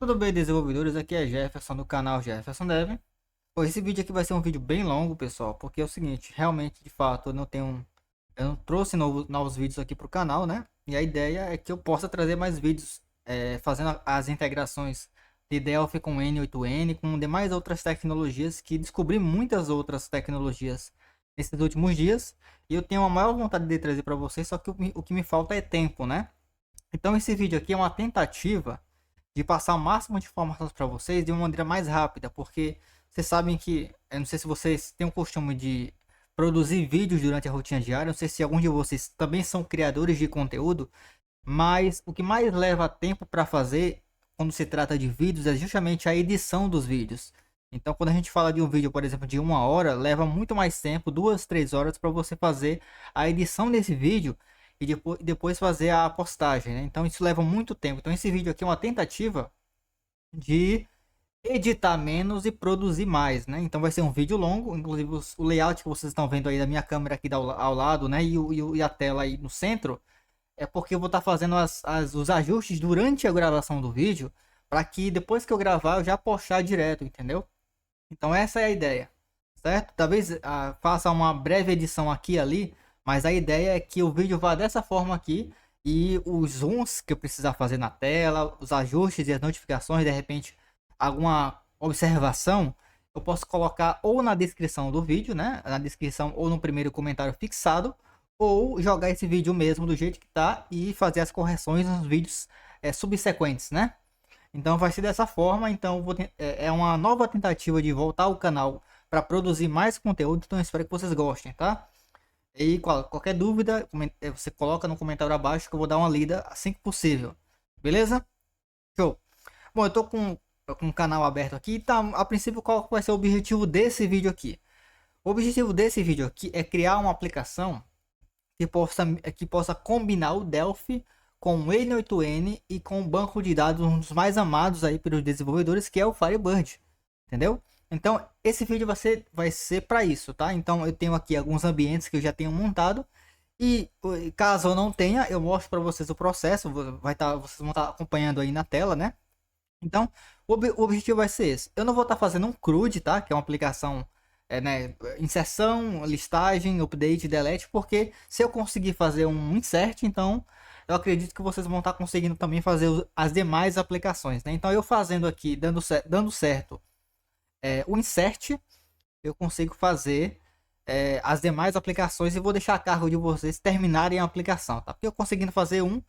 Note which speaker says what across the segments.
Speaker 1: Tudo bem, desenvolvedores? Aqui é Jefferson do canal Jefferson Dev. Pô, esse vídeo aqui vai ser um vídeo bem longo, pessoal, porque é o seguinte, realmente, de fato, eu não trouxe novos vídeos aqui para o canal, né? E a ideia é que eu possa trazer mais vídeos, fazendo as integrações de Delphi com N8N, com demais outras tecnologias, que descobri muitas outras tecnologias nesses últimos dias, e eu tenho a maior vontade de trazer para vocês, só que o que me falta é tempo, né? Então esse vídeo aqui é uma tentativa de passar o máximo de informações para vocês de uma maneira mais rápida, porque vocês sabem que, eu não sei se vocês têm o costume de produzir vídeos durante a rotina diária, não sei se alguns de vocês também são criadores de conteúdo, mas o que mais leva tempo para fazer quando se trata de vídeos é justamente a edição dos vídeos. Então, quando a gente fala de um vídeo, por exemplo, de 1 hora, leva muito mais tempo, 2, 3 horas, para você fazer a edição desse vídeo e depois fazer a postagem, né? Então, isso leva muito tempo. Então, esse vídeo aqui é uma tentativa de editar menos e produzir mais, né? Então vai ser um vídeo longo, inclusive o layout que vocês estão vendo aí da minha câmera aqui ao lado, né? E a tela aí no centro, é porque eu vou estar fazendo os ajustes durante a gravação do vídeo, para que depois que eu gravar eu já postar direto, entendeu? Então essa é a ideia, certo? Talvez faça uma breve edição aqui e ali, mas a ideia é que o vídeo vá dessa forma aqui e os zooms que eu precisar fazer na tela, os ajustes e as notificações, de repente alguma observação, eu posso colocar ou na descrição do vídeo, né? Na descrição ou no primeiro comentário fixado, ou jogar esse vídeo mesmo do jeito que tá e fazer as correções nos vídeos subsequentes, né? Então vai ser dessa forma. Então é uma nova tentativa de voltar ao canal para produzir mais conteúdo. Então eu espero que vocês gostem, tá? E qualquer dúvida, você coloca no comentário abaixo que eu vou dar uma lida assim que possível. Beleza? Show. Bom, eu tô com o canal aberto aqui. Tá, a princípio, qual vai ser o objetivo desse vídeo aqui? O objetivo desse vídeo aqui é criar uma aplicação que possa combinar o Delphi com o N8N e com o banco de dados, um dos mais amados aí pelos desenvolvedores, que é o Firebird, entendeu? Então esse vídeo vai ser para isso, tá? Então eu tenho aqui alguns ambientes que eu já tenho montado e caso eu não tenha, eu mostro para vocês o processo, vocês vão estar acompanhando aí na tela, né? Então o objetivo vai ser esse. Eu não vou estar fazendo um CRUD, tá? Que é uma aplicação né, inserção, listagem, update, delete, porque se eu conseguir fazer um insert, então eu acredito que vocês vão estar conseguindo também fazer as demais aplicações, né? Então eu fazendo aqui, dando certo o insert, eu consigo fazer as demais aplicações e vou deixar a cargo de vocês terminarem a aplicação, tá? Porque eu conseguindo fazer um,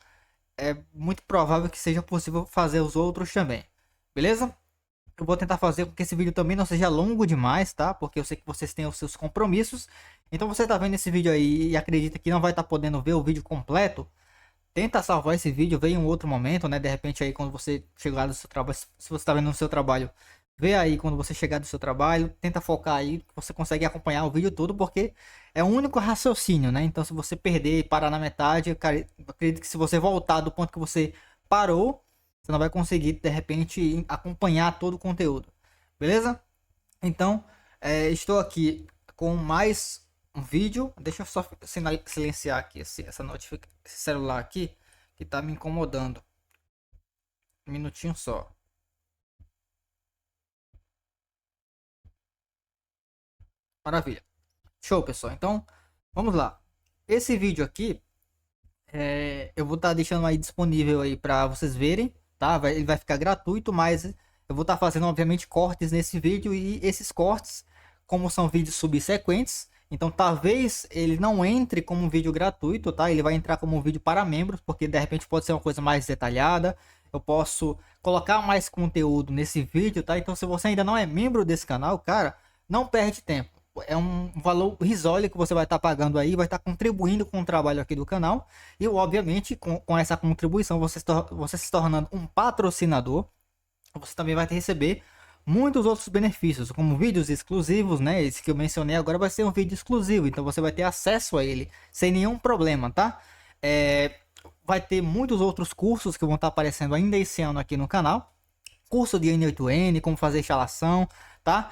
Speaker 1: é muito provável que seja possível fazer os outros também, beleza? Eu vou tentar fazer com que esse vídeo também não seja longo demais, tá? Porque eu sei que vocês têm os seus compromissos. Então você tá vendo esse vídeo aí e acredita que não vai estar podendo ver o vídeo completo, tenta salvar esse vídeo, vê em um outro momento, né? De repente aí quando você chegar do seu trabalho, se você tá vendo no seu trabalho, vê aí quando você chegar do seu trabalho, tenta focar aí, você consegue acompanhar o vídeo todo, porque é o único raciocínio, né? Então se você perder e parar na metade, cara, eu acredito que se você voltar do ponto que você parou, você não vai conseguir de repente acompanhar todo o conteúdo, beleza? Então estou aqui com mais um vídeo. Deixa eu só silenciar aqui essa notificação, esse celular aqui que tá me incomodando. Um minutinho só. Maravilha. Show, pessoal. Então, vamos lá. Esse vídeo aqui eu vou estar deixando aí disponível aí para vocês verem, tá? Ele vai ficar gratuito, mas eu vou estar fazendo obviamente cortes nesse vídeo e esses cortes, como são vídeos subsequentes, então talvez ele não entre como um vídeo gratuito, tá? Ele vai entrar como um vídeo para membros, porque de repente pode ser uma coisa mais detalhada. Eu posso colocar mais conteúdo nesse vídeo, tá? Então se você ainda não é membro desse canal, cara, não perde tempo. É um valor risório que você vai estar pagando aí, vai estar contribuindo com o trabalho aqui do canal. E obviamente com essa contribuição, você se tornando um patrocinador, você também vai receber muitos outros benefícios, como vídeos exclusivos, né? Esse que eu mencionei agora vai ser um vídeo exclusivo, então você vai ter acesso a ele sem nenhum problema, tá? Vai ter muitos outros cursos que vão estar aparecendo ainda esse ano aqui no canal. Curso de N8N, como fazer instalação, tá?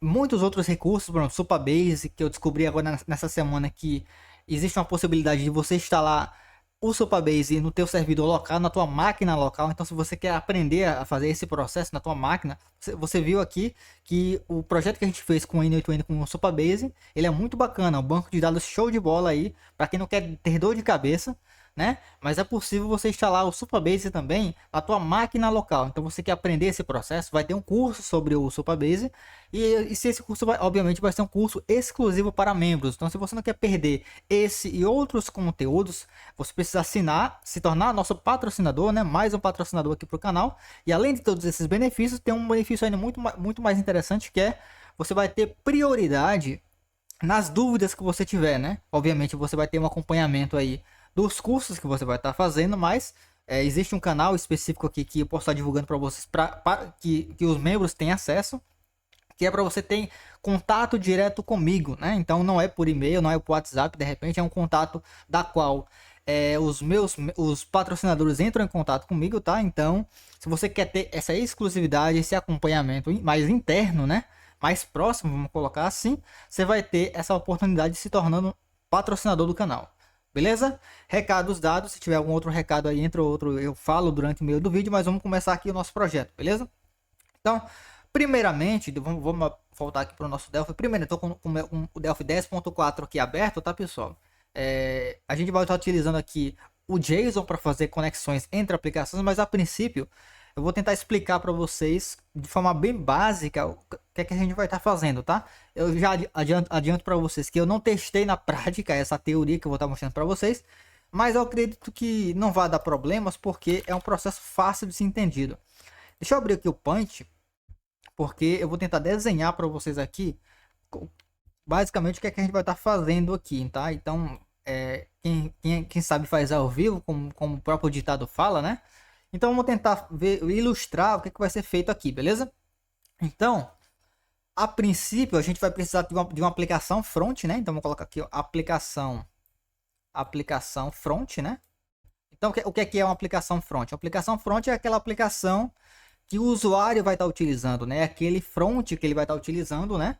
Speaker 1: Muitos outros recursos, por exemplo, Supabase, que eu descobri agora nessa semana que existe uma possibilidade de você instalar o Supabase no teu servidor local, na tua máquina local. Então, se você quer aprender a fazer esse processo na tua máquina, você viu aqui que o projeto que a gente fez com o N8N com o Supabase, ele é muito bacana, um banco de dados show de bola aí, para quem não quer ter dor de cabeça, né? Mas é possível você instalar o Supabase também na tua máquina local. Então, você quer aprender esse processo, vai ter um curso sobre o Supabase e se esse curso obviamente vai ser um curso exclusivo para membros. Então, se você não quer perder esse e outros conteúdos, você precisa assinar, se tornar nosso patrocinador, né? Mais um patrocinador aqui para o canal. E além de todos esses benefícios, tem um benefício ainda muito mais interessante, que é você vai ter prioridade nas dúvidas que você tiver, né? Obviamente você vai ter um acompanhamento aí dos cursos que você vai estar fazendo, mas existe um canal específico aqui que eu posso estar divulgando para vocês, que os membros têm acesso, que é para você ter contato direto comigo, né? Então não é por e-mail, não é por WhatsApp, de repente é um contato da qual os patrocinadores entram em contato comigo, tá? Então, se você quer ter essa exclusividade, esse acompanhamento mais interno, né? Mais próximo, vamos colocar assim, você vai ter essa oportunidade de se tornando patrocinador do canal. Beleza? Recados dados. Se tiver algum outro recado aí, entra outro, eu falo durante o meio do vídeo, mas vamos começar aqui o nosso projeto, beleza? Então, primeiramente, vamos voltar aqui para o nosso Delphi. Primeiro, eu estou com o Delphi 10.4 aqui aberto, tá, pessoal? A gente vai estar utilizando aqui o JSON para fazer conexões entre aplicações, mas a princípio eu vou tentar explicar para vocês de forma bem básica o que é que a gente vai estar fazendo, tá? Eu já adianto para vocês que eu não testei na prática essa teoria que eu vou estar mostrando para vocês, mas eu acredito que não vai dar problemas porque é um processo fácil de ser entendido. Deixa eu abrir aqui o Paint, porque eu vou tentar desenhar para vocês aqui basicamente o que é que a gente vai estar fazendo aqui, tá? Então, quem sabe faz ao vivo, como o próprio ditado fala, né? Então, vamos tentar ilustrar o que é que vai ser feito aqui, beleza? Então, a princípio, a gente vai precisar de uma aplicação front, né? Então, vou colocar aqui, ó, aplicação front, né? Então, o que é uma aplicação front? A aplicação front é aquela aplicação que o usuário vai estar utilizando, né? Aquele front que ele vai estar utilizando, né?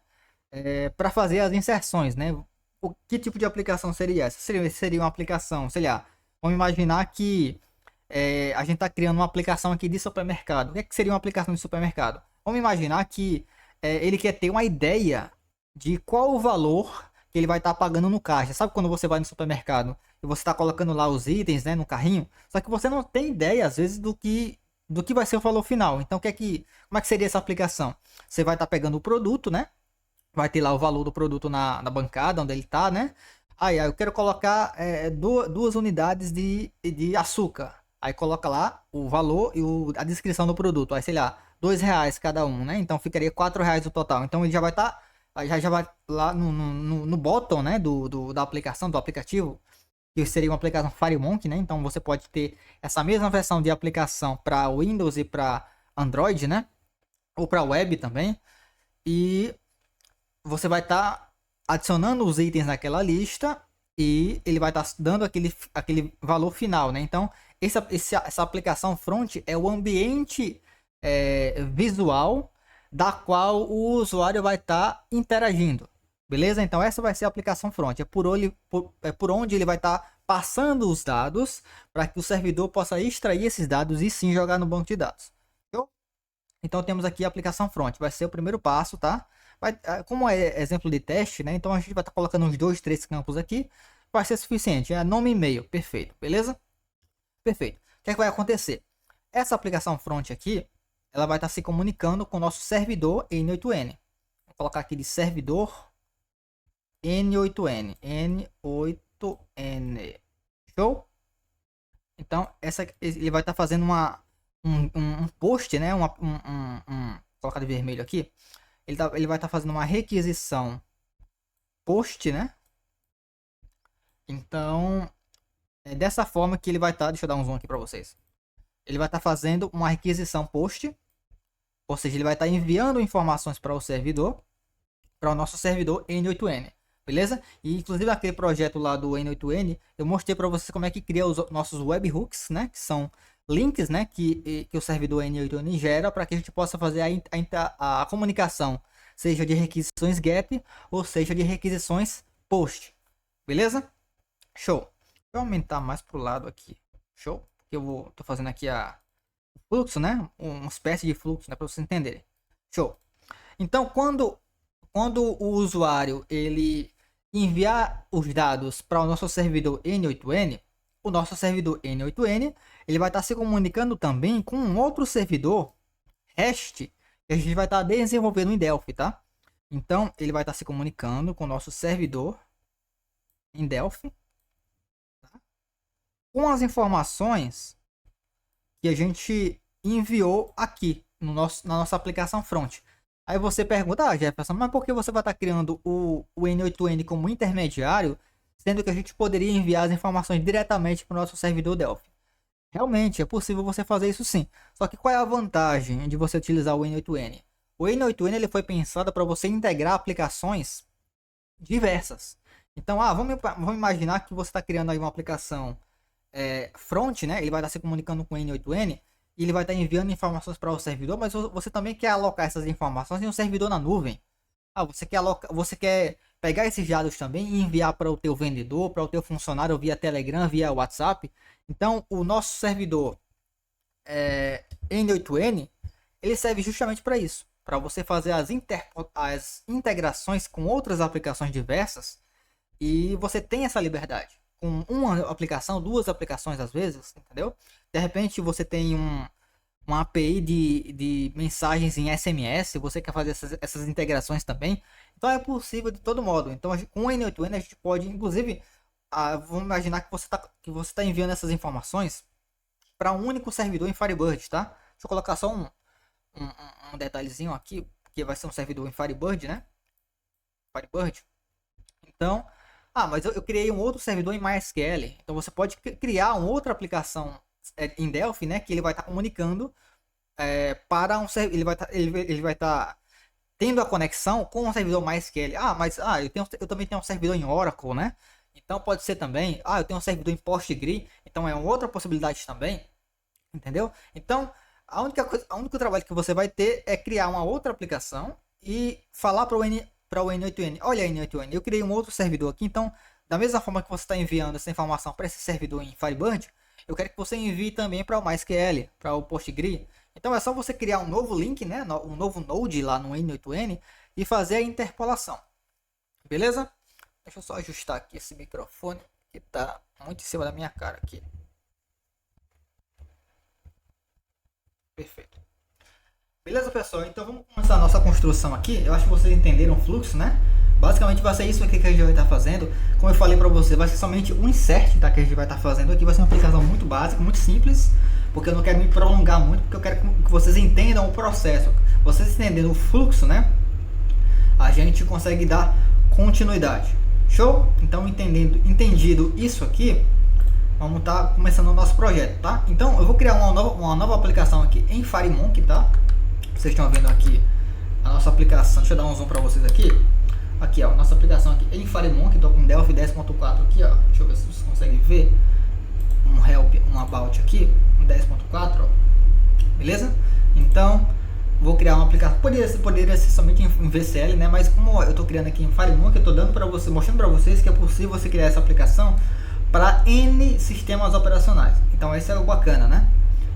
Speaker 1: Para fazer as inserções, né? Que tipo de aplicação seria essa? Seria uma aplicação, sei lá, vamos imaginar que a gente está criando uma aplicação aqui de supermercado. O que seria uma aplicação de supermercado? Vamos imaginar que ele quer ter uma ideia de qual o valor que ele vai estar pagando no caixa. Sabe quando você vai no supermercado e você está colocando lá os itens, né, no carrinho? Só que você não tem ideia, às vezes, do que vai ser o valor final. Então, como é que seria essa aplicação? Você vai estar pegando o produto, né? Vai ter lá o valor do produto na bancada onde ele está, né? Aí eu quero colocar 2 unidades de açúcar. Aí coloca lá o valor e a descrição do produto. Aí, sei lá, R$ 2 cada um, né? Então ficaria R$ 4 o total. Então ele já vai estar, já vai lá no bottom, né? Da aplicação, do aplicativo, que seria uma aplicação FireMonkey, né? Então você pode ter essa mesma versão de aplicação para Windows e para Android, né? Ou para web também. E você vai estar adicionando os itens naquela lista e ele vai estar dando aquele valor final, né? Então, essa aplicação front é o ambiente visual da qual o usuário vai estar interagindo, beleza? Então, essa vai ser a aplicação front, é por onde ele vai estar passando os dados para que o servidor possa extrair esses dados e sim jogar no banco de dados. Então, temos aqui a aplicação front, vai ser o primeiro passo, tá? Como é exemplo de teste, né? Então a gente vai estar colocando uns 2, 3 campos aqui. Vai ser suficiente. Nome e e-mail. Perfeito. Beleza? Perfeito. O que é que vai acontecer? Essa aplicação front aqui, ela vai estar se comunicando com o nosso servidor N8N. Vou colocar aqui de servidor N8N. N8N. Show? Então, ele vai estar fazendo um post, né? Vou colocar de vermelho aqui. Ele vai estar fazendo uma requisição post, né? Então, é dessa forma que ele vai estar... Deixa eu dar um zoom aqui para vocês. Ele vai estar fazendo uma requisição post. Ou seja, ele vai estar enviando informações para o servidor. Para o nosso servidor N8N. Beleza? E inclusive aquele projeto lá do N8N, eu mostrei para vocês como é que cria os nossos webhooks, né? Que são links, né, que o servidor N8N gera para que a gente possa fazer a comunicação, seja de requisições GET ou seja de requisições POST. Beleza? Show. eu aumentar mais pro lado aqui. Show? Porque tô fazendo aqui o fluxo, né? Uma espécie de fluxo, né? Para vocês entenderem. Show. Então, quando o usuário ele enviar os dados para o nosso servidor N8N, o nosso servidor N8N ele vai estar se comunicando também com um outro servidor REST que a gente vai estar desenvolvendo em Delphi, tá? Então, ele vai estar se comunicando com o nosso servidor em Delphi, tá? Com as informações que a gente enviou aqui na nossa aplicação front. Aí você pergunta, Jefferson, mas por que você vai estar criando o N8N como intermediário, sendo que a gente poderia enviar as informações diretamente para o nosso servidor Delphi? Realmente, é possível você fazer isso sim. Só que qual é a vantagem de você utilizar o N8N? O N8N ele foi pensado para você integrar aplicações diversas. Então, vamos imaginar que você está criando aí uma aplicação front, né? Ele vai estar se comunicando com o N8N e ele vai estar enviando informações para o servidor, mas você também quer alocar essas informações em um servidor na nuvem. Você quer pegar esses dados também e enviar para o teu vendedor, para o teu funcionário via Telegram, via WhatsApp. Então, o nosso servidor N8N, ele serve justamente para isso, para você fazer as integrações com outras aplicações diversas e você tem essa liberdade. Com uma aplicação, duas aplicações às vezes, entendeu? De repente você tem uma API de mensagens em SMS, você quer fazer essas integrações também. Então é possível de todo modo. Então com o N8N a gente pode, inclusive, vamos imaginar que você tá enviando essas informações para um único servidor em Firebird, tá? Deixa eu colocar só um detalhezinho aqui, que vai ser um servidor em Firebird, né? Firebird. Então, mas eu criei um outro servidor em MySQL. Então você pode criar uma outra aplicação em Delphi, né? Que ele vai estar comunicando para um servidor. Ele vai estar tendo a conexão com o servidor MySQL. Eu também tenho um servidor em Oracle, né? Então pode ser também. Eu tenho um servidor em Postgres. Então é uma outra possibilidade também. Entendeu? Então o único trabalho que você vai ter é criar uma outra aplicação e falar para o N8N, olha N8N, eu criei um outro servidor aqui, então da mesma forma que você está enviando essa informação para esse servidor em Firebird, eu quero que você envie também para o MySQL, para o Postgres. Então é só você criar um novo link, né, um novo node lá no N8N e fazer a interpolação. Beleza? Deixa eu só ajustar aqui esse microfone que está muito em cima da minha cara aqui. Perfeito. Beleza, pessoal? Então vamos começar a nossa construção aqui. Eu acho que vocês entenderam o fluxo, né? Basicamente vai ser isso aqui que a gente vai estar fazendo. Como eu falei para você, vai ser somente um insert, tá, que a gente vai estar fazendo aqui. Vai ser uma aplicação muito básica, muito simples, porque eu não quero me prolongar muito, porque eu quero que vocês entendam o processo. Vocês entendendo o fluxo, né? A gente consegue dar continuidade. Show? Então entendido isso aqui, vamos estar começando o nosso projeto, tá? Então eu vou criar uma nova aplicação aqui em FireMonkey, tá? Vocês estão vendo aqui a nossa aplicação. Deixa eu dar um zoom para vocês aqui. Aqui, ó, nossa aplicação aqui em FireMonkey. Estou com Delphi 10.4 aqui, ó. Deixa eu ver se vocês conseguem ver um help, um about aqui, um 10.4, ó. Beleza? Então, vou criar uma aplicação. Poderia ser somente em VCL, né? Mas como eu estou criando aqui em FireMonkey, eu estou dando para você, mostrando para vocês que é possível você criar essa aplicação para N sistemas operacionais. Então, esse é o bacana, né?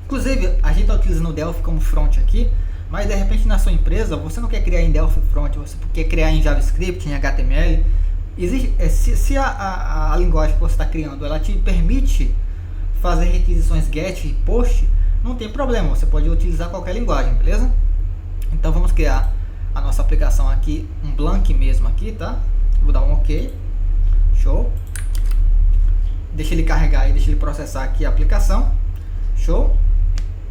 Speaker 1: Inclusive, a gente está utilizando o Delphi como front aqui. Mas de repente na sua empresa você não quer criar em Delphi Front, você quer criar em JavaScript, em HTML. Se a linguagem que você está criando ela te permite fazer requisições GET e POST, não tem problema, você pode utilizar qualquer linguagem, beleza? Então vamos criar a nossa aplicação aqui, um blank mesmo aqui, tá? Vou dar um OK. Show. Deixa ele carregar e deixa ele processar aqui a aplicação. Show.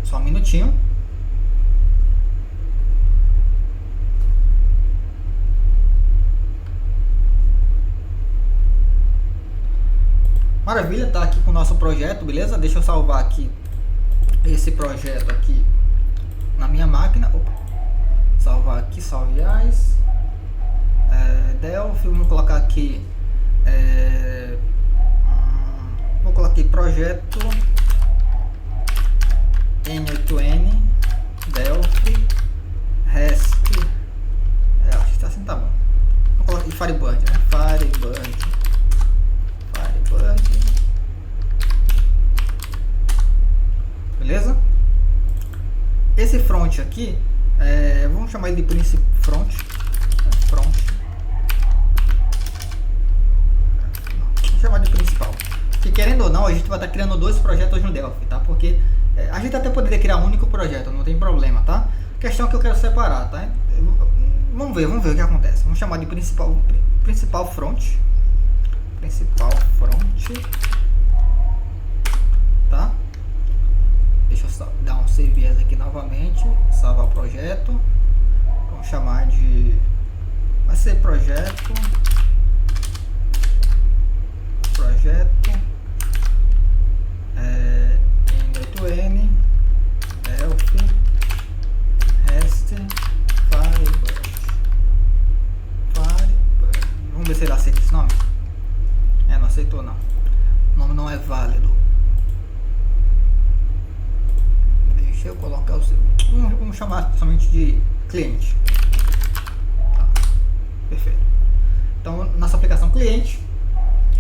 Speaker 1: Só um minutinho. Maravilha, tá aqui com o nosso projeto, beleza? Deixa eu salvar aqui esse projeto aqui na minha máquina. Opa. Salvar aqui, salve as Delphi, vamos colocar aqui vou colocar aqui projeto N8N Delphi REST, acho que tá assim, tá bom. Vou colocar aqui Firebird, né? Firebird esse front aqui, vamos chamar ele de front. Vamos chamar de principal. Que querendo ou não, a gente vai estar criando 2 projetos no Delphi, tá? Porque a gente até poderia criar um único projeto, não tem problema, tá? Questão que eu quero separar, tá? Vamos ver o que acontece. Vamos chamar de principal front. Principal front. Tá? Deixa eu só dar um save as aqui novamente. Salvar o projeto. Vamos chamar de... vai ser projeto. N8N Delphi REST Firebird. Vamos ver se ele aceita esse nome. Não aceitou não. O nome não é válido. Deixa eu colocar o seu. Vamos chamar somente de cliente. Tá. Perfeito. Então nossa aplicação cliente,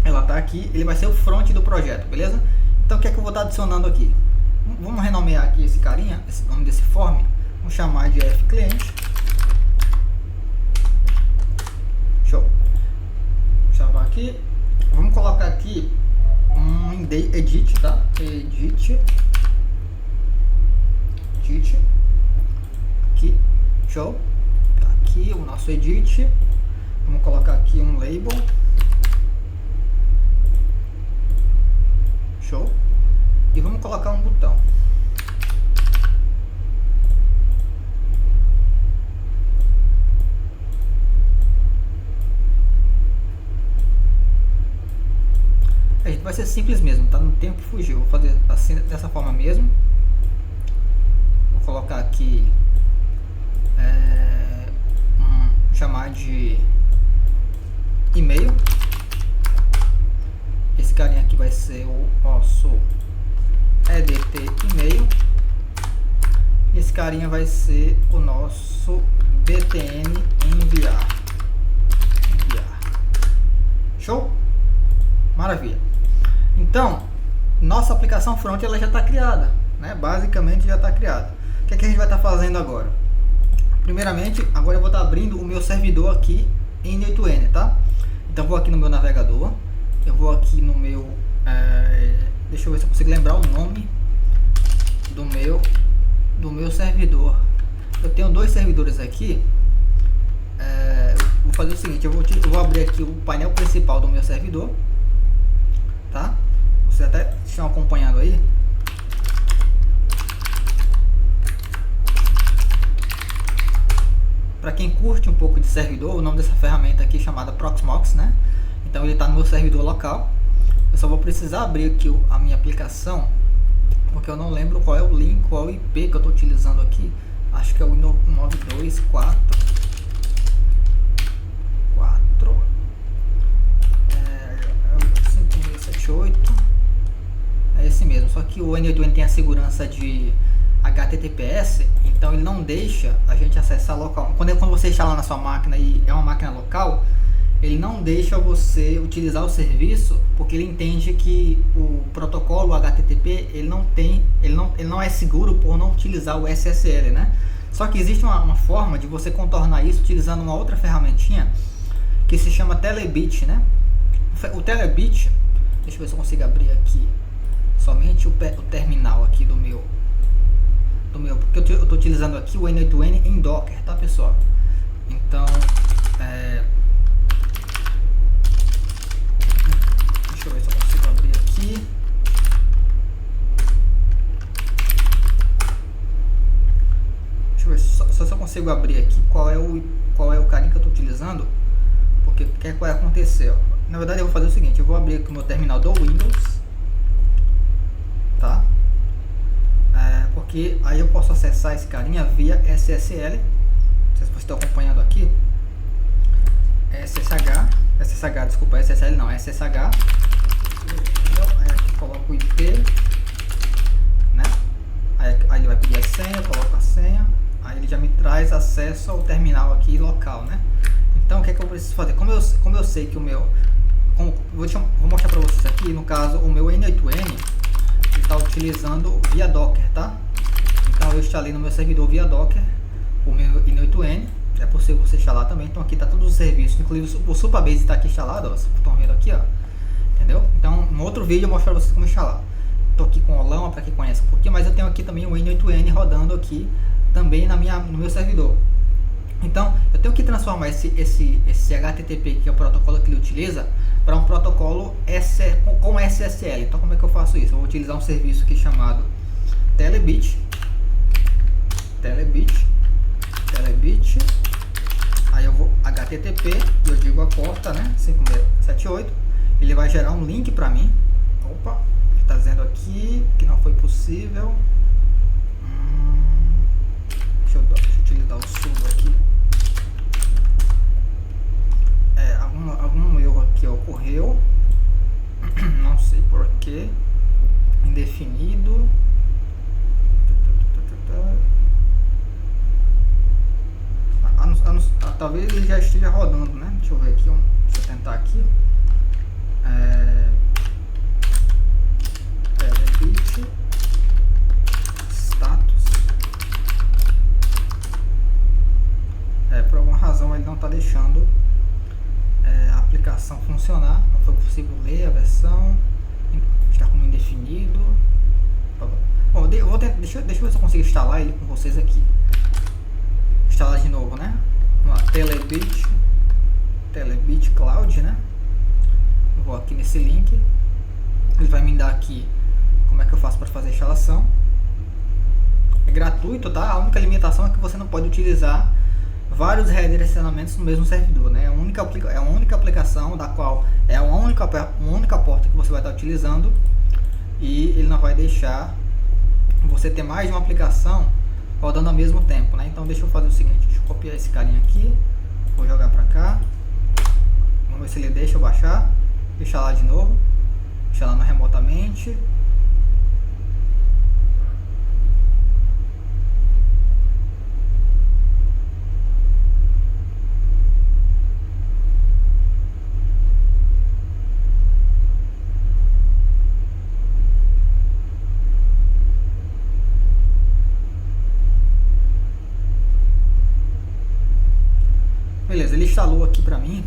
Speaker 1: ela tá aqui, ele vai ser o front do projeto, beleza? Então o que é que eu vou estar adicionando aqui? Vamos renomear aqui esse carinha, esse nome desse form, vamos chamar de fcliente. Show. Vou chamar aqui, vamos colocar aqui um edit, tá? Edit aqui, show. Tá aqui o nosso edit. Vamos colocar aqui um label. Show. E vamos colocar um botão. Vai ser simples mesmo, tá? Não tem o que fugir. Vou fazer assim, dessa forma mesmo. Vou colocar aqui chamar de e-mail. Esse carinha aqui vai ser o nosso EDT e-mail. E esse carinha vai ser o nosso btn enviar. Show? Maravilha. Então, nossa aplicação front ela já está criada, né? Basicamente já está criada. O que é que a gente vai estar fazendo agora? Primeiramente, agora eu vou estar abrindo o meu servidor aqui em N8N, tá? Então vou aqui no meu navegador, eu vou aqui no meu, deixa eu ver se eu consigo lembrar o nome do meu servidor. Eu tenho 2 servidores aqui. Vou fazer o seguinte, eu vou abrir aqui o painel principal do meu servidor, tá? Vocês até estão acompanhando aí. Para quem curte um pouco de servidor, o nome dessa ferramenta aqui é chamada Proxmox, né? Então ele está no meu servidor local. Eu só vou precisar abrir aqui a minha aplicação, porque eu não lembro qual é o link, qual é o IP que eu estou utilizando aqui. Acho que é o 924 5678. É esse mesmo, só que o N8N tem a segurança de HTTPS, então ele não deixa a gente acessar local. Quando você instala na sua máquina e é uma máquina local, ele não deixa você utilizar o serviço, porque ele entende que o protocolo HTTP ele não é seguro por não utilizar o SSL, né? Só que existe uma forma de você contornar isso utilizando uma outra ferramentinha que se chama Telebit, né? O Telebit, deixa eu ver se eu consigo abrir aqui somente o terminal aqui do meu, porque eu estou utilizando aqui o N8N em Docker, tá, pessoal? Então, deixa eu ver se eu consigo abrir aqui. Deixa eu ver se eu consigo abrir aqui qual é o carinho que eu estou utilizando, porque o que vai acontecer, ó. Na verdade eu vou fazer o seguinte, eu vou abrir aqui o meu terminal do Windows, tá? Porque aí eu posso acessar esse carinha via SSL. Não sei se vocês estão acompanhando aqui. Desculpa, SSL não, SSH. Aí aqui coloco o IP, né? Aí ele vai pedir a senha, eu coloco a senha. Aí ele já me traz acesso ao terminal aqui local, né? Então o que é que eu preciso fazer? Como eu sei que o meu... vou mostrar para vocês aqui, no caso o meu N8N está utilizando via Docker, tá? Então eu instalei no meu servidor via Docker, o meu in8n. É possível você instalar também. Então aqui tá todos os serviços, inclusive o Supabase está aqui instalado, ó, vocês estão vendo aqui, ó. Entendeu? Então, no outro vídeo eu mostro pra vocês como instalar. Tô aqui com o Olama, para quem conhece um pouquinho, mas eu tenho aqui também o in8n rodando aqui também no meu servidor. Então, eu tenho que transformar esse HTTP, que é o protocolo que ele utiliza, para um protocolo com SSL. Então, como é que eu faço isso? Eu vou utilizar um serviço aqui chamado Telebit. Aí eu vou HTTP, eu digo a porta, né, 5678. Ele vai gerar um link para mim. Opa, ele está dizendo aqui que não foi possível. Deixa eu utilizar o sudo aqui. Algum erro aqui ocorreu. Não sei porquê. Indefinido. Talvez ele já esteja rodando, né? Deixa eu ver aqui. Deixa eu tentar aqui. Telebit status. Por alguma razão ele não está deixando a aplicação funcionar. Não foi possível ler a versão. Está como indefinido. Bom, deixa eu ver se eu consigo instalar ele com vocês aqui. Instalar de novo, né? Telebit Cloud, né? Eu vou aqui nesse link. Ele vai me dar aqui como é que eu faço para fazer a instalação. É gratuito, tá? A única limitação é que você não pode utilizar vários redirecionamentos no mesmo servidor, né? É a única aplicação da qual é a única porta que você vai estar utilizando, e ele não vai deixar você ter mais de uma aplicação rodando ao mesmo tempo, né? Então deixa eu fazer o seguinte, deixa eu copiar esse carinha aqui, vou jogar pra cá, vamos ver se ele deixa eu baixar, instalar de novo, instalando remotamente. Beleza, ele instalou aqui pra mim.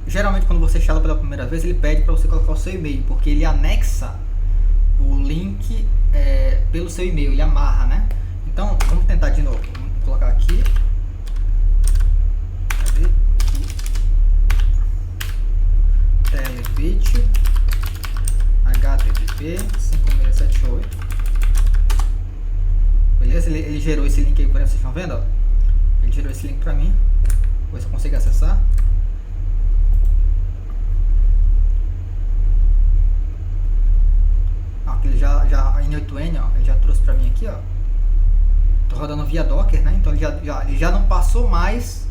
Speaker 1: Geralmente quando você instala pela primeira vez, ele pede para você colocar o seu e-mail, porque ele anexa o link pelo seu e-mail, ele amarra, né? Então vamos tentar de novo. Vamos colocar aqui. Telebit HTTP 5678. Beleza? Ele gerou esse link aí, por exemplo, vocês estão vendo? Ó? Ele gerou esse link pra mim. Vou ver se eu consigo acessar. Ele já a in8n, ó, ele já trouxe pra mim aqui, ó. Tô rodando via Docker, né? Então ele já não passou mais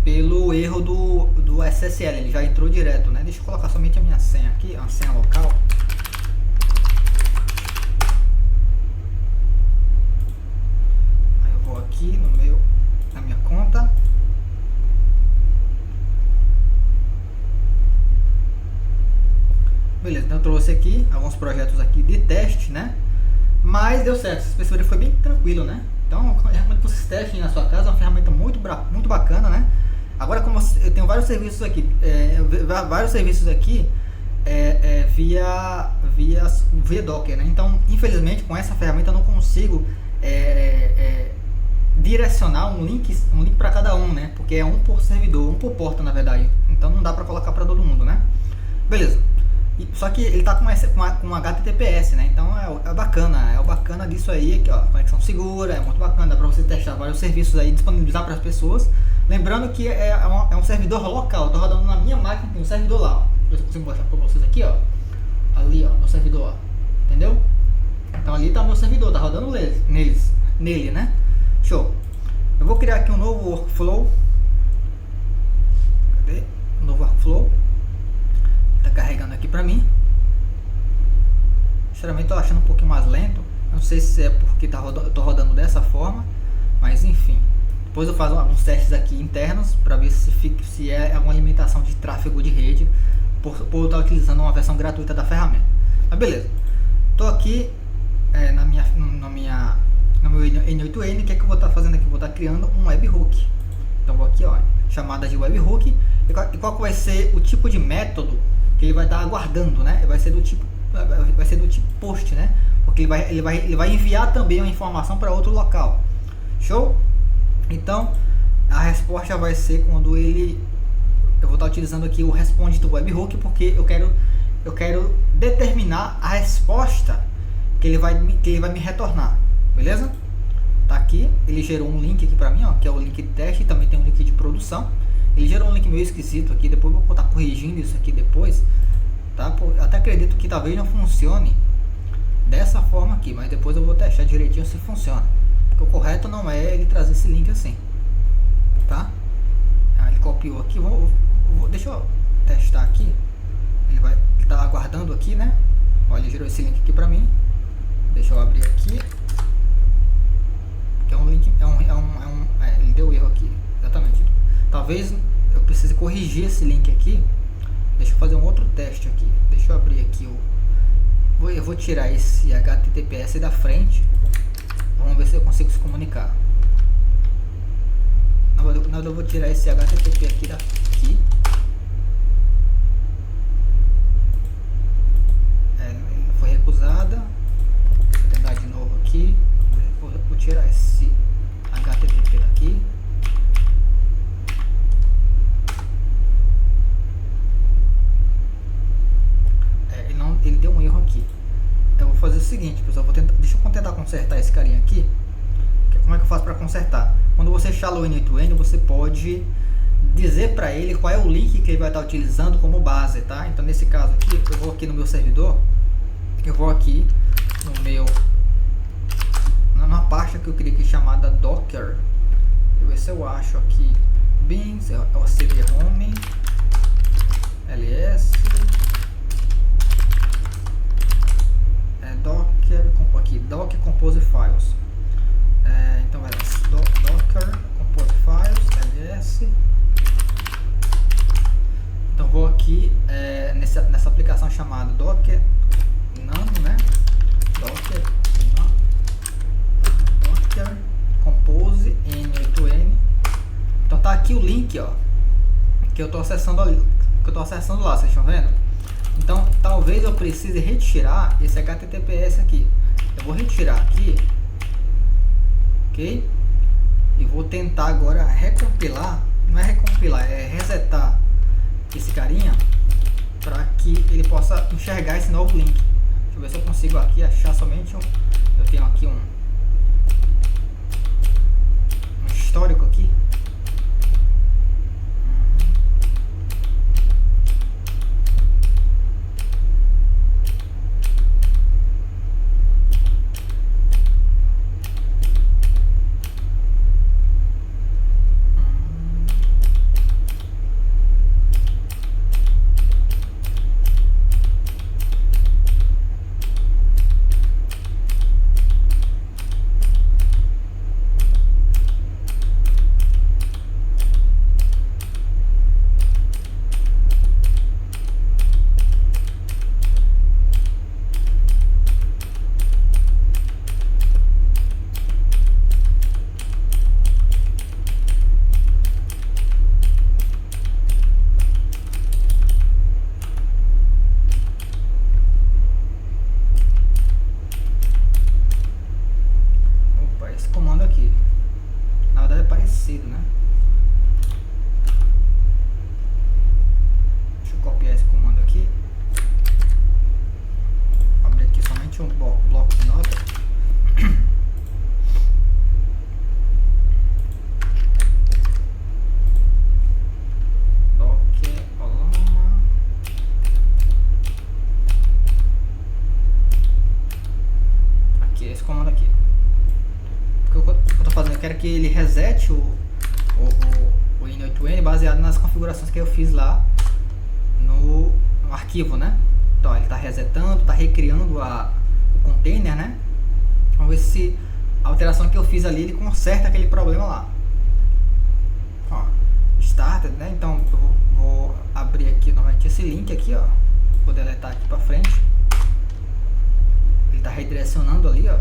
Speaker 1: pelo erro do SSL, ele já entrou direto, né? Deixa eu colocar somente a minha senha aqui, a senha local. Aí eu vou aqui na minha conta. Beleza, então eu trouxe aqui alguns projetos aqui de teste, né? Mas deu certo, vocês perceberam que foi bem tranquilo, né? Então, eu recomendo que vocês testem na sua casa, é uma ferramenta muito bacana, né? Agora, como eu tenho vários serviços aqui, via Docker, né? Então, infelizmente, com essa ferramenta eu não consigo direcionar um link para cada um, né? Porque é um por servidor, um por porta, na verdade. Então, não dá para colocar para todo mundo, né? Beleza. Só que ele tá com HTTPS, né? Então é bacana, o bacana disso aí, aqui, ó, conexão segura, é muito bacana, dá pra você testar vários serviços aí, disponibilizar para as pessoas. Lembrando que é um servidor local, eu tô rodando na minha máquina, tem um servidor lá, ó. Eu consigo mostrar pra vocês aqui, ó. Ali, ó, meu servidor, ó. Entendeu? Então ali tá o meu servidor, tá rodando nele, né? Show. Eu vou criar aqui um novo workflow. Cadê? Um novo workflow. Tá carregando aqui pra mim. Sinceramente tô achando um pouquinho mais lento. Não sei se é porque eu tô rodando dessa forma, mas enfim. Depois eu faço alguns testes aqui internos para ver se é alguma limitação de tráfego de rede por estar utilizando uma versão gratuita da ferramenta. Mas beleza. Tô aqui na minha N8N, o que é que eu vou estar fazendo aqui? Vou estar criando um webhook. Então vou aqui, ó, chamada de webhook. E qual que vai ser o tipo de método que ele vai estar aguardando, né? Vai ser do tipo post, né? Porque ele vai enviar também uma informação para outro local. Show? Então a resposta vai ser quando eu vou estar utilizando aqui o responde do webhook, porque eu quero determinar a resposta que ele vai me retornar, beleza? Tá aqui, ele gerou um link aqui para mim, ó, que é o link de teste, e também tem um link de produção. Ele gerou um link meio esquisito aqui, depois eu vou estar corrigindo isso aqui depois, tá? Eu até acredito que talvez não funcione dessa forma aqui, mas depois eu vou testar direitinho se funciona. Porque o correto não é ele trazer esse link assim, tá? Ele copiou aqui, deixa eu testar aqui. Ele tá aguardando aqui, né? Olha, ele gerou esse link aqui pra mim. Deixa eu abrir aqui. Que é um link, ele deu erro aqui, exatamente. Talvez eu precise corrigir esse link aqui. Deixa eu fazer um outro teste aqui. Deixa eu abrir aqui eu vou tirar esse HTTPS da frente. Vamos ver se eu consigo se comunicar. Na verdade eu vou tirar esse HTTP aqui daqui. Ele foi recusada. Vou tentar de novo aqui. Vou tirar esse HTTP daqui. Ele deu um erro aqui. Eu vou fazer o seguinte, pessoal. Deixa eu tentar consertar esse carinha aqui. Como é que eu faço para consertar? Quando você instala o N8N, você pode dizer para ele qual é o link que ele vai estar utilizando como base, tá? Então nesse caso aqui, eu vou aqui no meu servidor, eu vou aqui no meu, numa pasta que eu criei aqui chamada Docker. Eu vou ver se eu acho aqui Beans, é o CD-ROM, ls, Docker, aqui, Docker Compose Files. Então vai Docker Compose Files, ls. Então vou aqui nessa aplicação chamada Docker Nano, né? Docker Compose N8N. Então tá aqui o link, ó, que eu tô acessando ali, lá, vocês estão vendo? Então talvez eu precise retirar esse HTTPS aqui. Eu vou retirar aqui, ok? E vou tentar agora recompilar, não é recompilar, é resetar esse carinha para que ele possa enxergar esse novo link. Deixa eu ver se eu consigo aqui achar somente eu tenho aqui um histórico aqui. Né? Deixa eu copiar esse comando aqui. Abrir aqui somente um bloco de nota. Docker Olama. Aqui, esse comando aqui. Porque o que eu tô fazendo, eu quero que ele resete o N8N baseado nas configurações que eu fiz lá no arquivo, né? Então ele está resetando, está recriando o container, né? Vamos ver se a alteração que eu fiz ali ele conserta aquele problema lá. Ó, started, né? Então eu vou abrir aqui novamente esse link aqui, ó. Vou deletar aqui para frente. Ele está redirecionando ali, ó.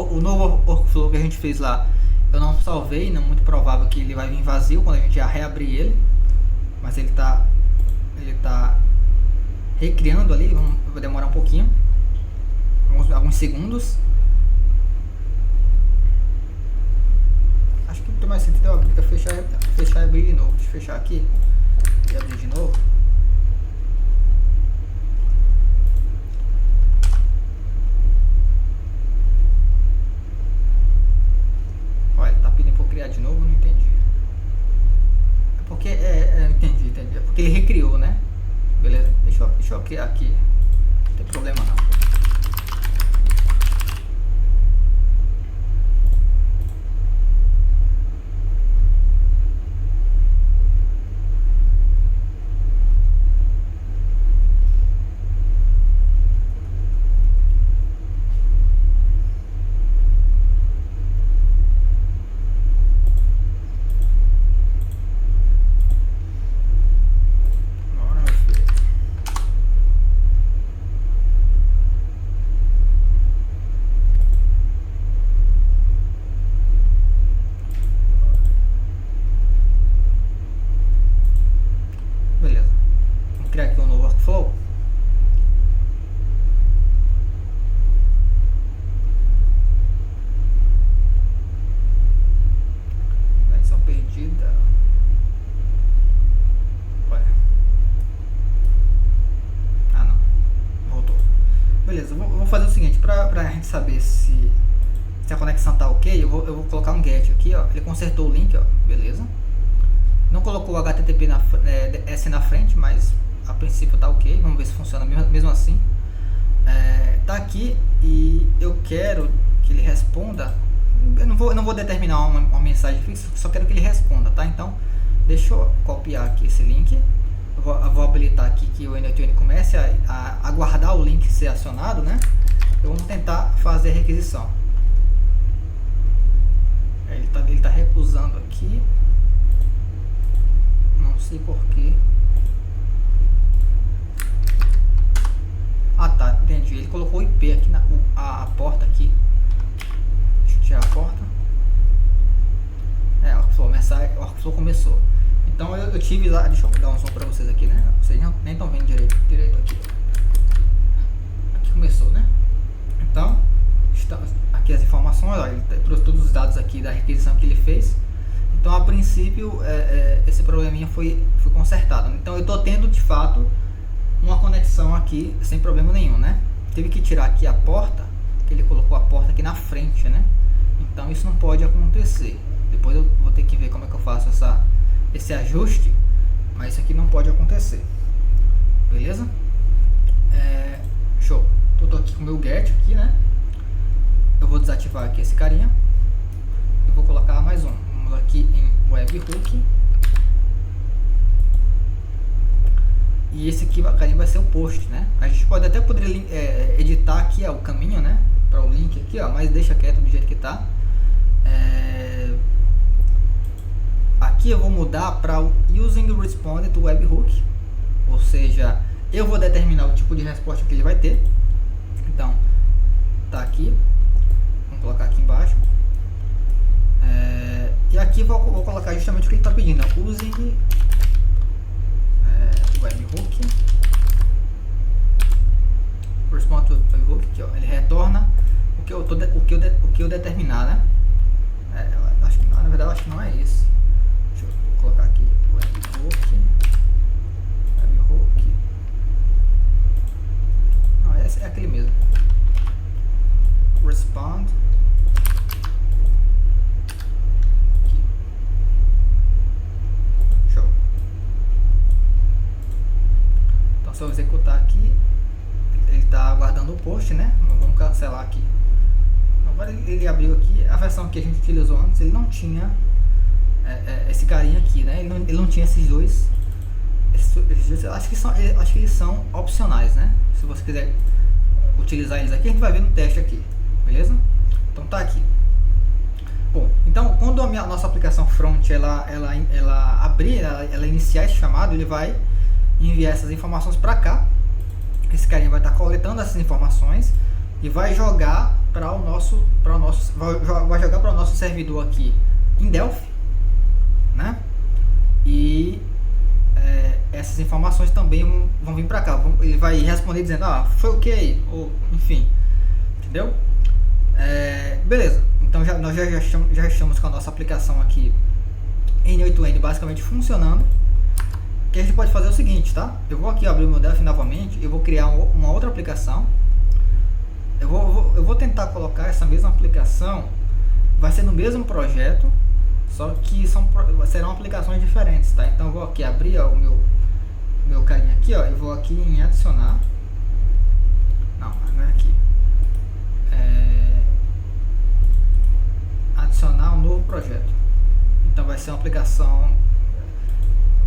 Speaker 1: o novo workflow que a gente fez lá, eu não salvei, não é muito provável que ele vai vir vazio quando a gente já reabrir ele. Mas ele tá recriando ali, vai demorar um pouquinho, alguns segundos. Acho que não tem mais sentido eu fechar e abrir de novo. Deixa eu fechar aqui e abrir de novo. Olha, ele tá pedindo pra eu criar de novo, não entendi. É porque, entendi. É porque ele recriou, né? Beleza, deixa eu criar aqui. Não tem problema não. Beleza, vamos criar aqui um novo workflow. Conexão perdida. Ué. Ah não, voltou. Beleza, vou fazer o seguinte, pra gente saber se a conexão tá ok, eu vou colocar um get aqui, ó. Ele consertou o link, ó, beleza. Não colocou o HTTP S na frente, mas a princípio tá ok. Vamos ver se funciona mesmo assim. Tá aqui e eu quero que ele responda. Eu não vou determinar uma mensagem fixa, só quero que ele responda, tá? Então, deixa eu copiar aqui esse link. Eu vou habilitar aqui que o NetTune comece a aguardar o link ser acionado, né? Então, vamos tentar fazer a requisição. Ele tá recusando aqui. Não sei porquê. Ah tá, entendi. Ele colocou o IP aqui a porta aqui. Deixa eu tirar a porta. O workflow começou. Então eu tive lá, deixa eu dar um som pra vocês aqui, né? Vocês nem estão vendo direito aqui. Aqui começou, né? Então, aqui as informações, ó, ele trouxe todos os dados aqui da requisição que ele fez. Então, a princípio, esse probleminha foi consertado. Então, eu estou tendo, de fato, uma conexão aqui sem problema nenhum, né? Teve que tirar aqui a porta, que ele colocou a porta aqui na frente, né? Então, isso não pode acontecer. Depois eu vou ter que ver como é que eu faço esse ajuste, mas isso aqui não pode acontecer. Beleza? Show. Tô aqui com o meu get aqui, né? Eu vou desativar aqui esse carinha. Eu vou colocar mais um. Vamos aqui em webhook. E esse aqui carinha vai ser o post, né? A gente poderia editar aqui o caminho, né? Para o link aqui, ó, mas deixa quieto do jeito que tá. Aqui eu vou mudar para o using responded to webhook, ou seja, eu vou determinar o tipo de resposta que ele vai ter. Então, tá aqui, vamos colocar aqui embaixo. E aqui vou colocar justamente o que ele está pedindo, using webhook respond to webhook, aqui, ó, ele retorna o que eu determinar, né? Acho que na verdade eu acho que não é isso. Deixa eu colocar aqui webhook. Não, esse é aquele mesmo. Respond. Aqui. Show. Então se eu executar aqui, ele está aguardando o post, né? Vamos cancelar aqui. Agora ele abriu aqui, a versão que a gente utilizou antes, ele não tinha esse carinha aqui, né? Ele não tinha esses dois. Acho que eles são opcionais, né? Se você quiser utilizar eles aqui, a gente vai ver no teste aqui, beleza? Então tá aqui. Bom, então quando a nossa aplicação front ela abrir, ela iniciar esse chamado, ele vai enviar essas informações para cá. Esse carinha vai estar coletando essas informações, e vai jogar para o nosso vai jogar para o nosso servidor aqui em Delphi, né? E essas informações também vão vir para cá. Ele vai responder dizendo, foi ok, ou enfim, entendeu? Beleza, então nós já estamos com a nossa aplicação aqui N8N basicamente funcionando. O que a gente pode fazer é o seguinte, tá? Eu vou aqui abrir o meu Delphi novamente, eu vou criar uma outra aplicação. Eu vou tentar colocar essa mesma aplicação, vai ser no mesmo projeto, só que serão aplicações diferentes, tá? Então eu vou aqui abrir o meu carinha aqui, ó, eu vou aqui em adicionar, não é aqui, adicionar um novo projeto. Então vai ser uma aplicação,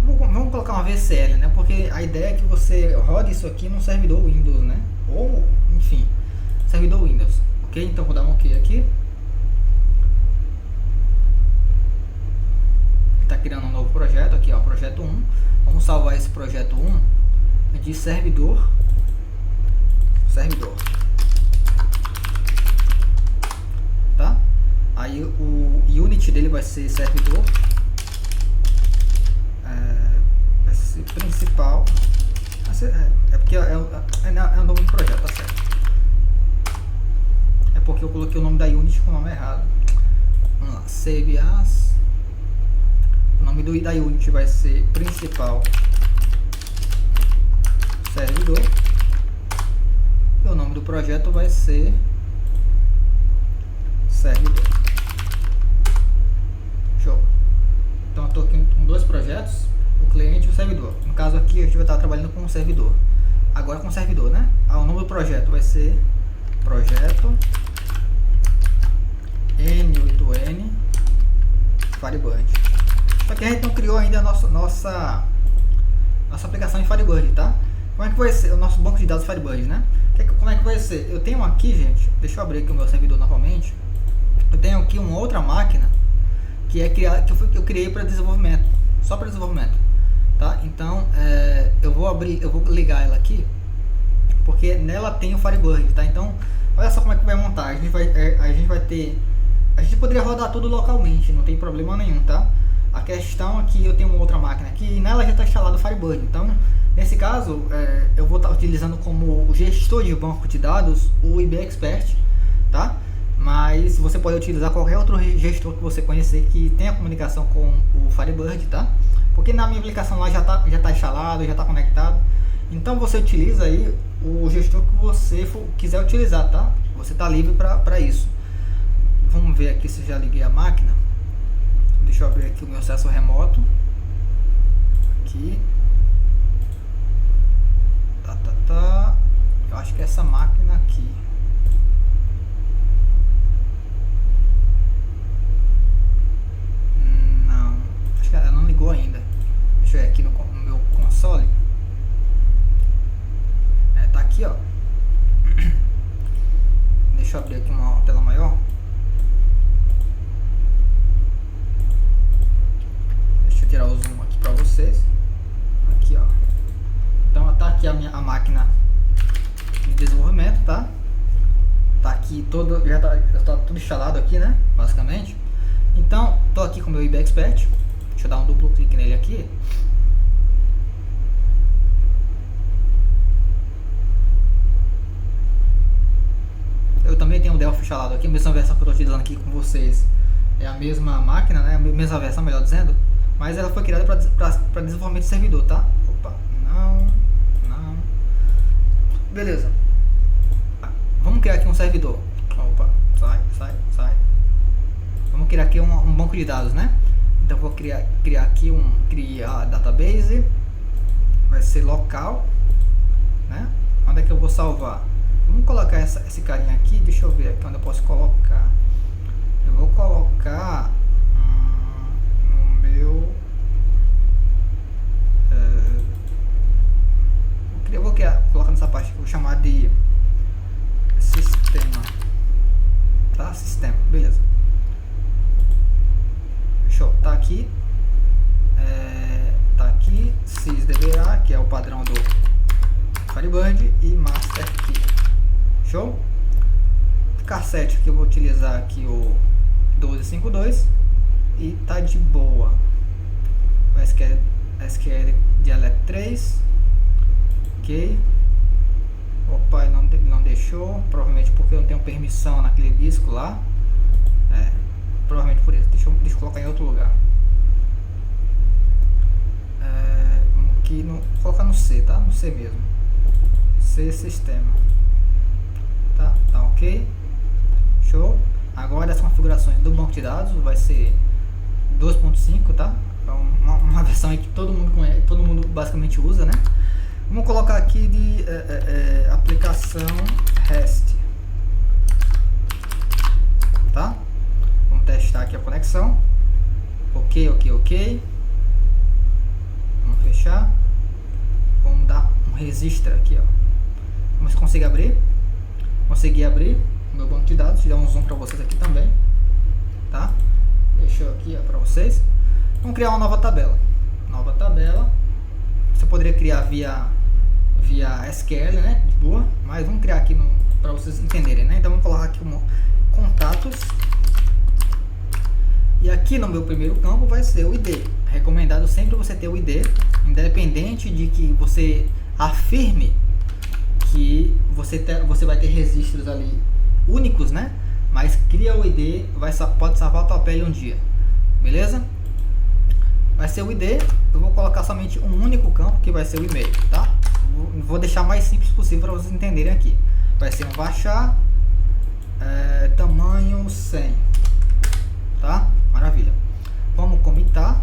Speaker 1: vamos colocar uma VCL, né? Porque a ideia é que você rode isso aqui no servidor Windows, né? Ou, enfim, servidor Windows, ok? Então vou dar um ok aqui. Está criando um novo projeto aqui, ó, projeto 1. Vamos salvar esse projeto 1 de servidor, tá? Aí o unit dele vai ser servidor, vai ser principal, é porque é o nome do projeto, tá certo? É porque eu coloquei o nome da unit com o nome errado. Vamos lá, save as. O nome da unit vai ser principal servidor. E o nome do projeto vai ser servidor. Show. Então eu estou aqui com dois projetos, o cliente e o servidor. No caso aqui a gente vai estar trabalhando com o servidor. Agora com o servidor, né? O nome do projeto vai ser projeto N8N Firebird. Só que a gente não criou ainda a nossa aplicação em Firebird, tá? Como é que vai ser o nosso banco de dados Firebird, né? Como é que vai ser? Eu tenho aqui, gente, deixa eu abrir aqui o meu servidor novamente. Eu tenho aqui uma outra máquina que eu criei para desenvolvimento, só para desenvolvimento, tá? Então eu vou ligar ela aqui, porque nela tem o Firebird, tá? Então olha só como é que vai montar. A gente poderia rodar tudo localmente, não tem problema nenhum, tá? A questão é que eu tenho uma outra máquina aqui e nela já está instalado o Firebird. Então, nesse caso, eu vou estar utilizando como gestor de banco de dados o IB Expert, tá? Mas você pode utilizar qualquer outro gestor que você conhecer que tenha comunicação com o Firebird, tá? Porque na minha aplicação lá já tá instalado, já está conectado. Então você utiliza aí o gestor que você quiser utilizar, tá? Você está livre para isso. Vamos ver aqui se já liguei a máquina. Deixa eu abrir aqui o meu acesso remoto. Aqui. Eu acho que é essa máquina aqui. Não. Acho que ela não ligou ainda. Deixa eu ver aqui no meu console. Tá aqui, ó. Deixa eu abrir aqui uma tela maior. Tirar o zoom aqui para vocês. Aqui, ó. Então tá aqui a máquina de desenvolvimento, tá? Tá aqui todo, já tá tudo instalado aqui, né? Basicamente. Então tô aqui com o meu IB Expert. Deixa eu dar um duplo clique nele aqui. Eu também tenho o Delphi instalado aqui, a mesma versão que eu tô utilizando aqui com vocês. É a mesma máquina, né? A mesma versão, melhor dizendo. Mas ela foi criada para desenvolvimento de servidor, tá? Opa, não. Beleza. Vamos criar aqui um servidor. Opa, sai. Vamos criar aqui um banco de dados, né? Então vou criar aqui criar database. Vai ser local, né? Onde é que eu vou salvar? Vamos colocar esse carinha aqui. Deixa eu ver aqui onde eu posso colocar. Eu vou colocar eu vou colocar nessa parte que eu vou chamar de sistema, tá? Sistema, beleza. Show, tá aqui sysdba, que é o padrão do Firebird, e master key. Show? cassete que eu vou utilizar aqui o 1252 e tá de boa. O SQL Dialect 3, ok. Opa, não deixou, provavelmente porque eu não tenho permissão naquele disco lá. Provavelmente por isso. Deixa eu colocar em outro lugar. Vamos aqui colocar no C, tá? No C mesmo. C sistema. Tá ok. Show. Agora as configurações do banco de dados vai ser 2.5, tá? É uma versão aí que todo mundo conhece, todo mundo basicamente usa, né? Vamos colocar aqui de aplicação REST, tá? Vamos testar aqui a conexão. Ok. Vamos fechar. Vamos dar um registra aqui, ó. Vamos conseguir abrir. Consegui abrir o meu banco de dados. Vou dar um zoom para vocês aqui também, tá? Deixa eu aqui para vocês. Vamos criar uma nova tabela. Nova tabela. Você poderia criar via SQL, né? De boa. Mas vamos criar aqui para vocês entenderem, né? Então vamos colocar aqui contatos. E aqui no meu primeiro campo vai ser o ID. É recomendado sempre você ter o ID, independente de que você afirme que você vai ter registros ali únicos, né? Mas cria o ID, pode salvar a tua pele um dia, beleza? Vai ser o ID, eu vou colocar somente um único campo que vai ser o e-mail, tá? Vou deixar mais simples possível para vocês entenderem aqui. Vai ser um varchar tamanho 100, tá? Maravilha. Vamos comitar.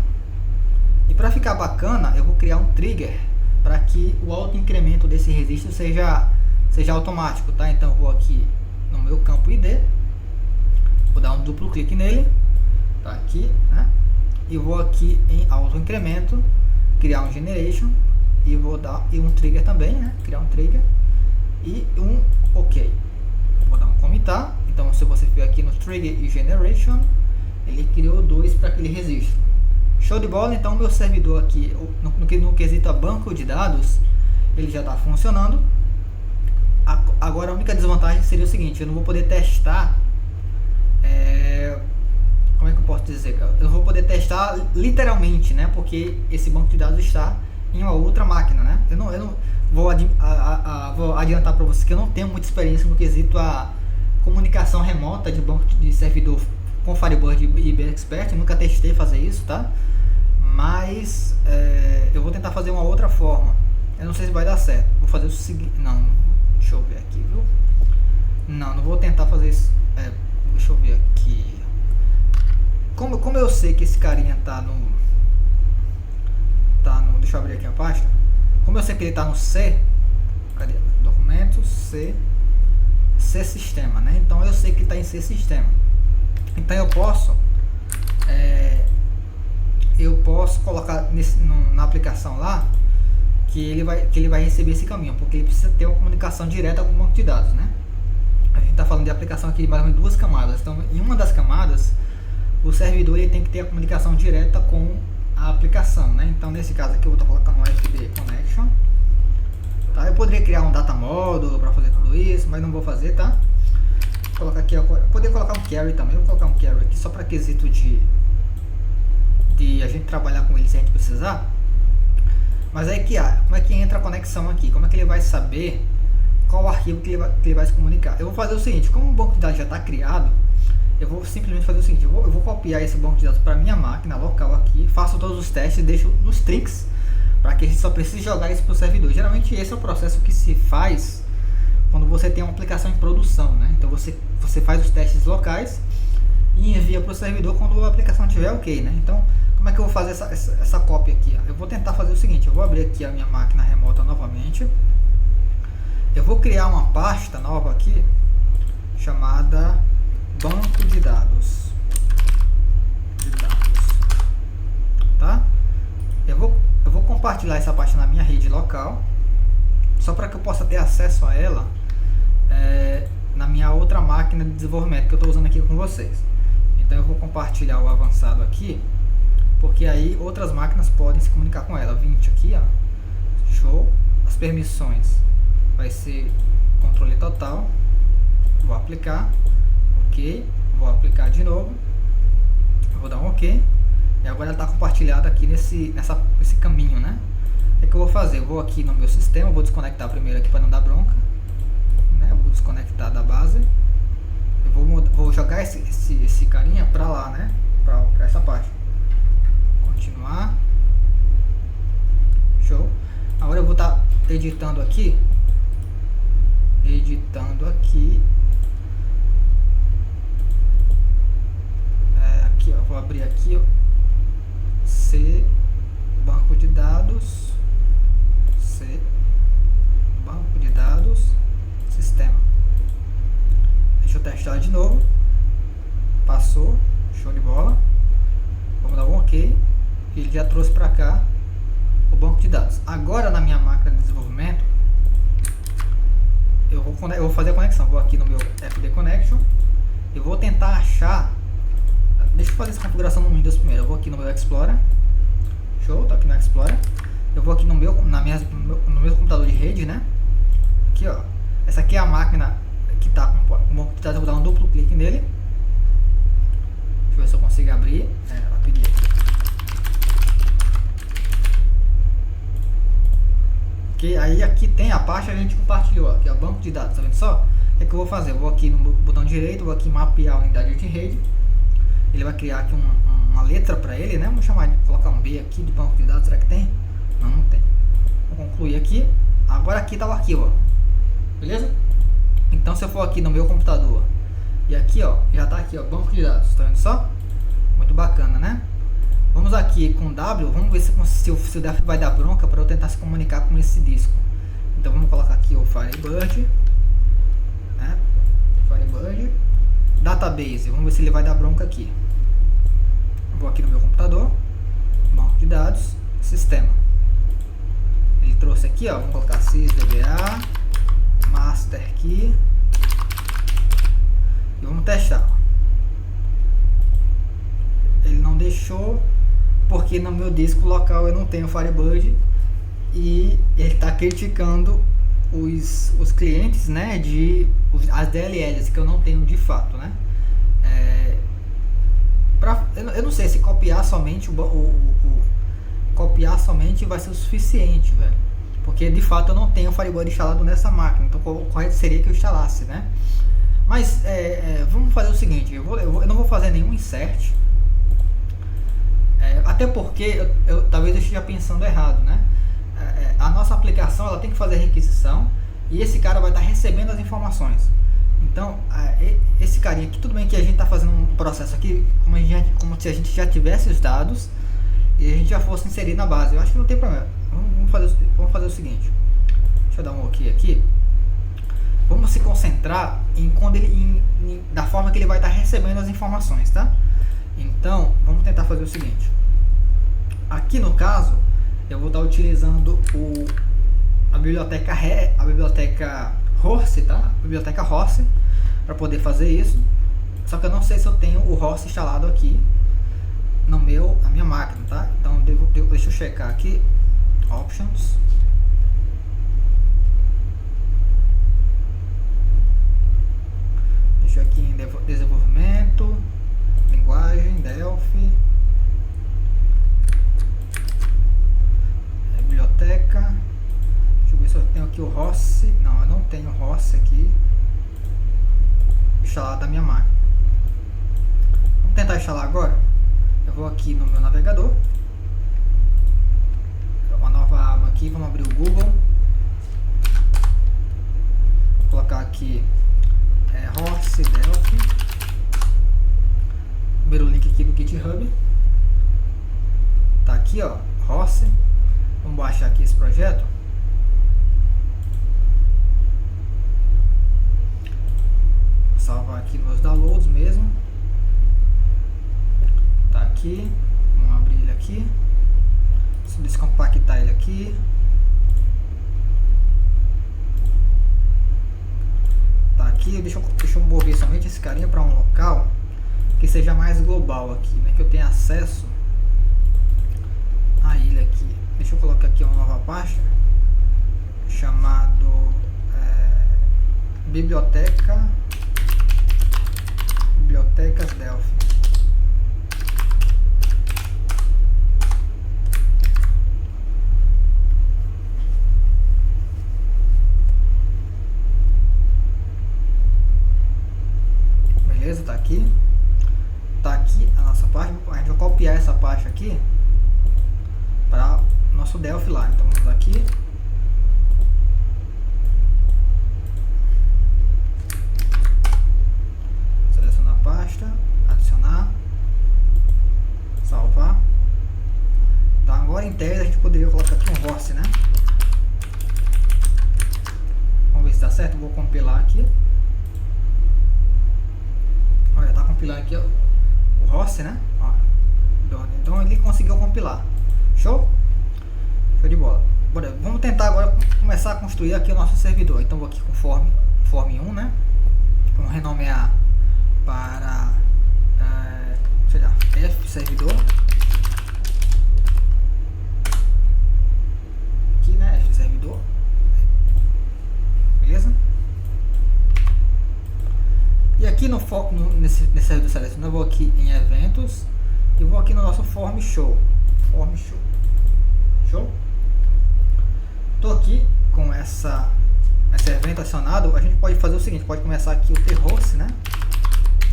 Speaker 1: E para ficar bacana, eu vou criar um trigger para que o auto incremento desse registro seja automático, tá? Então eu vou aqui no meu campo ID, vou dar um duplo clique nele, tá aqui, né? E vou aqui em auto incremento, criar um generation e vou dar um trigger também, né? Criar um trigger e um ok. Vou dar um comitar. Então se você for aqui no trigger e generation, ele criou dois para aquele registro. Show de bola. Então meu servidor aqui no quesito a banco de dados, ele já está funcionando. Agora a única desvantagem seria o seguinte: eu não vou poder testar, como é que eu posso dizer? Eu não vou poder testar literalmente, né? Porque esse banco de dados está em uma outra máquina, né? Eu não vou adiantar para vocês que eu não tenho muita experiência no quesito a comunicação remota de banco de servidor com Firebird e IBExpert. Eu nunca testei fazer isso, tá? Mas eu vou tentar fazer uma outra forma. Eu não sei se vai dar certo. Vou fazer o seguinte. Não, deixa eu ver aqui, viu? Não vou tentar fazer isso. Deixa eu ver aqui. Como eu sei que esse carinha tá no. Deixa eu abrir aqui a pasta. Como eu sei que ele tá no C. Cadê? Documentos, C sistema, né? Então eu sei que ele tá em C sistema. Então eu posso colocar na aplicação lá que ele vai receber esse caminho, porque ele precisa ter uma comunicação direta com o banco de dados, né? A gente está falando de aplicação aqui de mais ou menos duas camadas. Então, em uma das camadas, o servidor ele tem que ter a comunicação direta com a aplicação, né? Então, nesse caso aqui, eu vou estar colocando um FD Connection. Tá? Eu poderia criar um data módulo para fazer tudo isso, mas não vou fazer, tá? Vou colocar aqui, eu poderia colocar um carry também. Vou colocar um carry aqui só para quesito de a gente trabalhar com ele se a gente precisar. Mas aí como é que entra a conexão aqui? Como é que ele vai saber qual arquivo que ele vai se comunicar? Eu vou fazer o seguinte: como o banco de dados já está criado, eu vou simplesmente fazer o seguinte: eu vou copiar esse banco de dados para minha máquina local aqui, faço todos os testes e deixo nos tricks para que a gente só precise jogar isso para o servidor. Geralmente esse é o processo que se faz quando você tem uma aplicação em produção, né? Então você faz os testes locais e envia para o servidor quando a aplicação estiver ok, né? Então, como é que eu vou fazer essa cópia aqui? Eu vou tentar fazer o seguinte: eu vou abrir aqui a minha máquina remota novamente. Eu vou criar uma pasta nova aqui chamada banco de dados. Tá? Eu vou compartilhar essa pasta na minha rede local, só para que eu possa ter acesso a ela na minha outra máquina de desenvolvimento que eu estou usando aqui com vocês. Então eu vou compartilhar o avançado aqui, porque aí outras máquinas podem se comunicar com ela. 20 aqui, ó. Show. As permissões vai ser controle total. vou aplicar, ok, vou aplicar de novo, vou dar um ok, e agora ela está compartilhada aqui nesse caminho, né? O que eu vou fazer? Eu vou aqui no meu sistema, vou desconectar primeiro aqui para não dar bronca, né? Vou desconectar da base, eu vou jogar esse carinha para lá, né? Para essa parte, continuar, show. Agora eu vou estar editando aqui, aqui ó, vou abrir aqui ó, C banco de dados, sistema. Deixa eu testar de novo, passou, show de bola. Vamos dar um ok, ele já trouxe para cá o banco de dados. Agora na minha máquina de desenvolvimento eu vou fazer a conexão. Vou aqui no meu FD Connection e vou tentar achar. Deixa eu fazer essa configuração no Windows primeiro. Eu vou aqui no meu Explorer, show, tá aqui no Explorer. Eu vou aqui no meu computador de rede, né? Aqui ó, essa aqui é a máquina que tá com o banco de dados. Eu vou dar um duplo clique nele. Deixa eu ver se eu consigo abrir. Rapidinho aqui. Ok, aí aqui tem a parte que a gente compartilhou, que é o banco de dados, tá vendo só? O que é que eu vou fazer? Eu vou aqui no botão direito, vou aqui mapear a unidade de rede. Ele vai criar aqui uma letra para ele, né? Vamos colocar um B aqui de banco de dados, será que tem? Não, não tem. Vou concluir aqui. Agora aqui está o arquivo, ó. Beleza? Então se eu for aqui no meu computador e aqui ó, já está aqui ó, banco de dados, tá vendo só? Muito bacana, né? Vamos aqui com W, vamos ver se o DEF vai dar bronca para eu tentar se comunicar com esse disco. Então vamos colocar aqui o Firebird, né? Firebird, Database, vamos ver se ele vai dar bronca aqui. Vou aqui no meu computador, banco de dados, sistema. Ele trouxe aqui, ó, vamos colocar sysdba, master key e vamos testar. Ele não deixou, porque no meu disco local eu não tenho Firebird e ele está criticando os clientes, né, as DLLs que eu não tenho de fato, né? Eu não sei se copiar somente copiar somente vai ser o suficiente, velho, porque de fato eu não tenho Firebird instalado nessa máquina, então o correto seria que eu instalasse, né? Mas vamos fazer o seguinte, eu não vou fazer nenhum insert. Até porque talvez eu esteja pensando errado, né? A nossa aplicação ela tem que fazer requisição e esse cara vai estar recebendo as informações. Então, esse carinha aqui, tudo bem que a gente está fazendo um processo aqui como se a gente já tivesse os dados e a gente já fosse inserir na base. Eu acho que não tem problema. Vamos fazer o seguinte. Deixa eu dar um ok aqui. Vamos se concentrar em da forma que ele vai estar recebendo as informações, tá? Então, vamos tentar fazer o seguinte. Aqui no caso, eu vou estar utilizando a biblioteca Horse, tá? A biblioteca Horse, para poder fazer isso. Só que eu não sei se eu tenho o Horse instalado aqui na minha máquina, tá? Então, deixa eu checar aqui. Options. Deixa eu aqui em desenvolvimento, linguagem, Delphi, biblioteca. Deixa eu ver se eu tenho aqui o Horse. Não, eu não tenho o Horse aqui instalado da minha máquina. Vamos tentar instalar agora. Eu vou aqui no meu navegador, uma nova aba aqui, vamos abrir o Google, vou colocar aqui Horse Delphi, primeiro link aqui do GitHub, tá aqui ó, Horse. Vamos baixar aqui esse projeto. Vou salvar aqui nos downloads mesmo. Tá aqui. Vamos abrir ele aqui. Se descompactar ele aqui. Tá aqui. Deixa eu mover somente esse carinha para um local que seja mais global aqui, né? Que eu tenha acesso a ele aqui. Deixa eu colocar aqui uma nova pasta chamado biblioteca Bibliotecas Delphi. Beleza, tá aqui. Tá aqui a nossa página. A gente vai copiar essa página aqui para nosso Delphi lá. Então vamos aqui. Selecionar a pasta, adicionar, salvar. Então agora em tese a gente poderia colocar aqui um horse, né? Vamos ver se dá certo. Vou compilar aqui. Olha, tá compilando aqui o horse, né? Ó, então ele conseguiu compilar. Show? Show de bola. Bora, vamos tentar agora começar a construir aqui o nosso servidor. Então vou aqui com form 1, né? Vamos renomear para sei lá, F servidor. Aqui, né? F servidor. Beleza? E aqui no foco nesse servidor selecionado, eu vou aqui em eventos e vou aqui no nosso form show. Show? Tô aqui com esse evento acionado. A gente pode fazer o seguinte, pode começar aqui o thehost, né?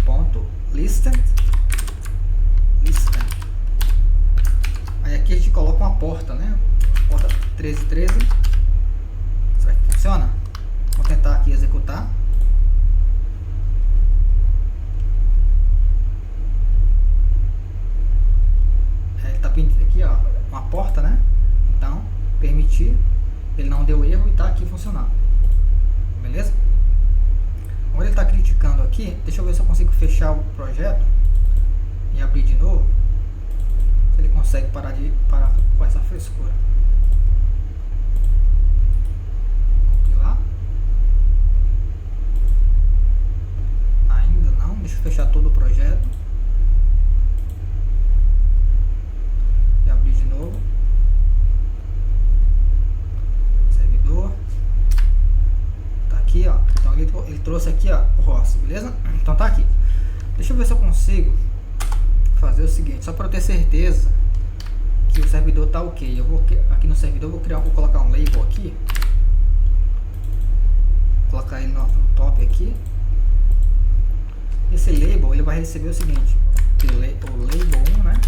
Speaker 1: Ponto listed. Aí aqui a gente coloca uma porta, né? Porta 1313. Será que funciona? Vou tentar aqui executar. Ele tá pedindo aqui, ó, uma porta, né? Então, permitir. Ele não deu erro e tá aqui funcionando. Beleza? Agora ele tá criticando aqui. Deixa eu ver se eu consigo fechar o projeto e abrir de novo. Se ele consegue parar com essa frescura. Compilar. Ainda não. Deixa eu fechar todo o projeto. E abrir de novo. Servidor. Tá aqui, ó. Então ele trouxe aqui, ó, o horse, beleza? Então tá aqui. Deixa eu ver se eu consigo fazer o seguinte, só para eu ter certeza que o servidor tá ok. Eu vou aqui no servidor, vou colocar um label aqui. Vou colocar ele no top aqui. Esse label ele vai receber o seguinte, o label 1, né?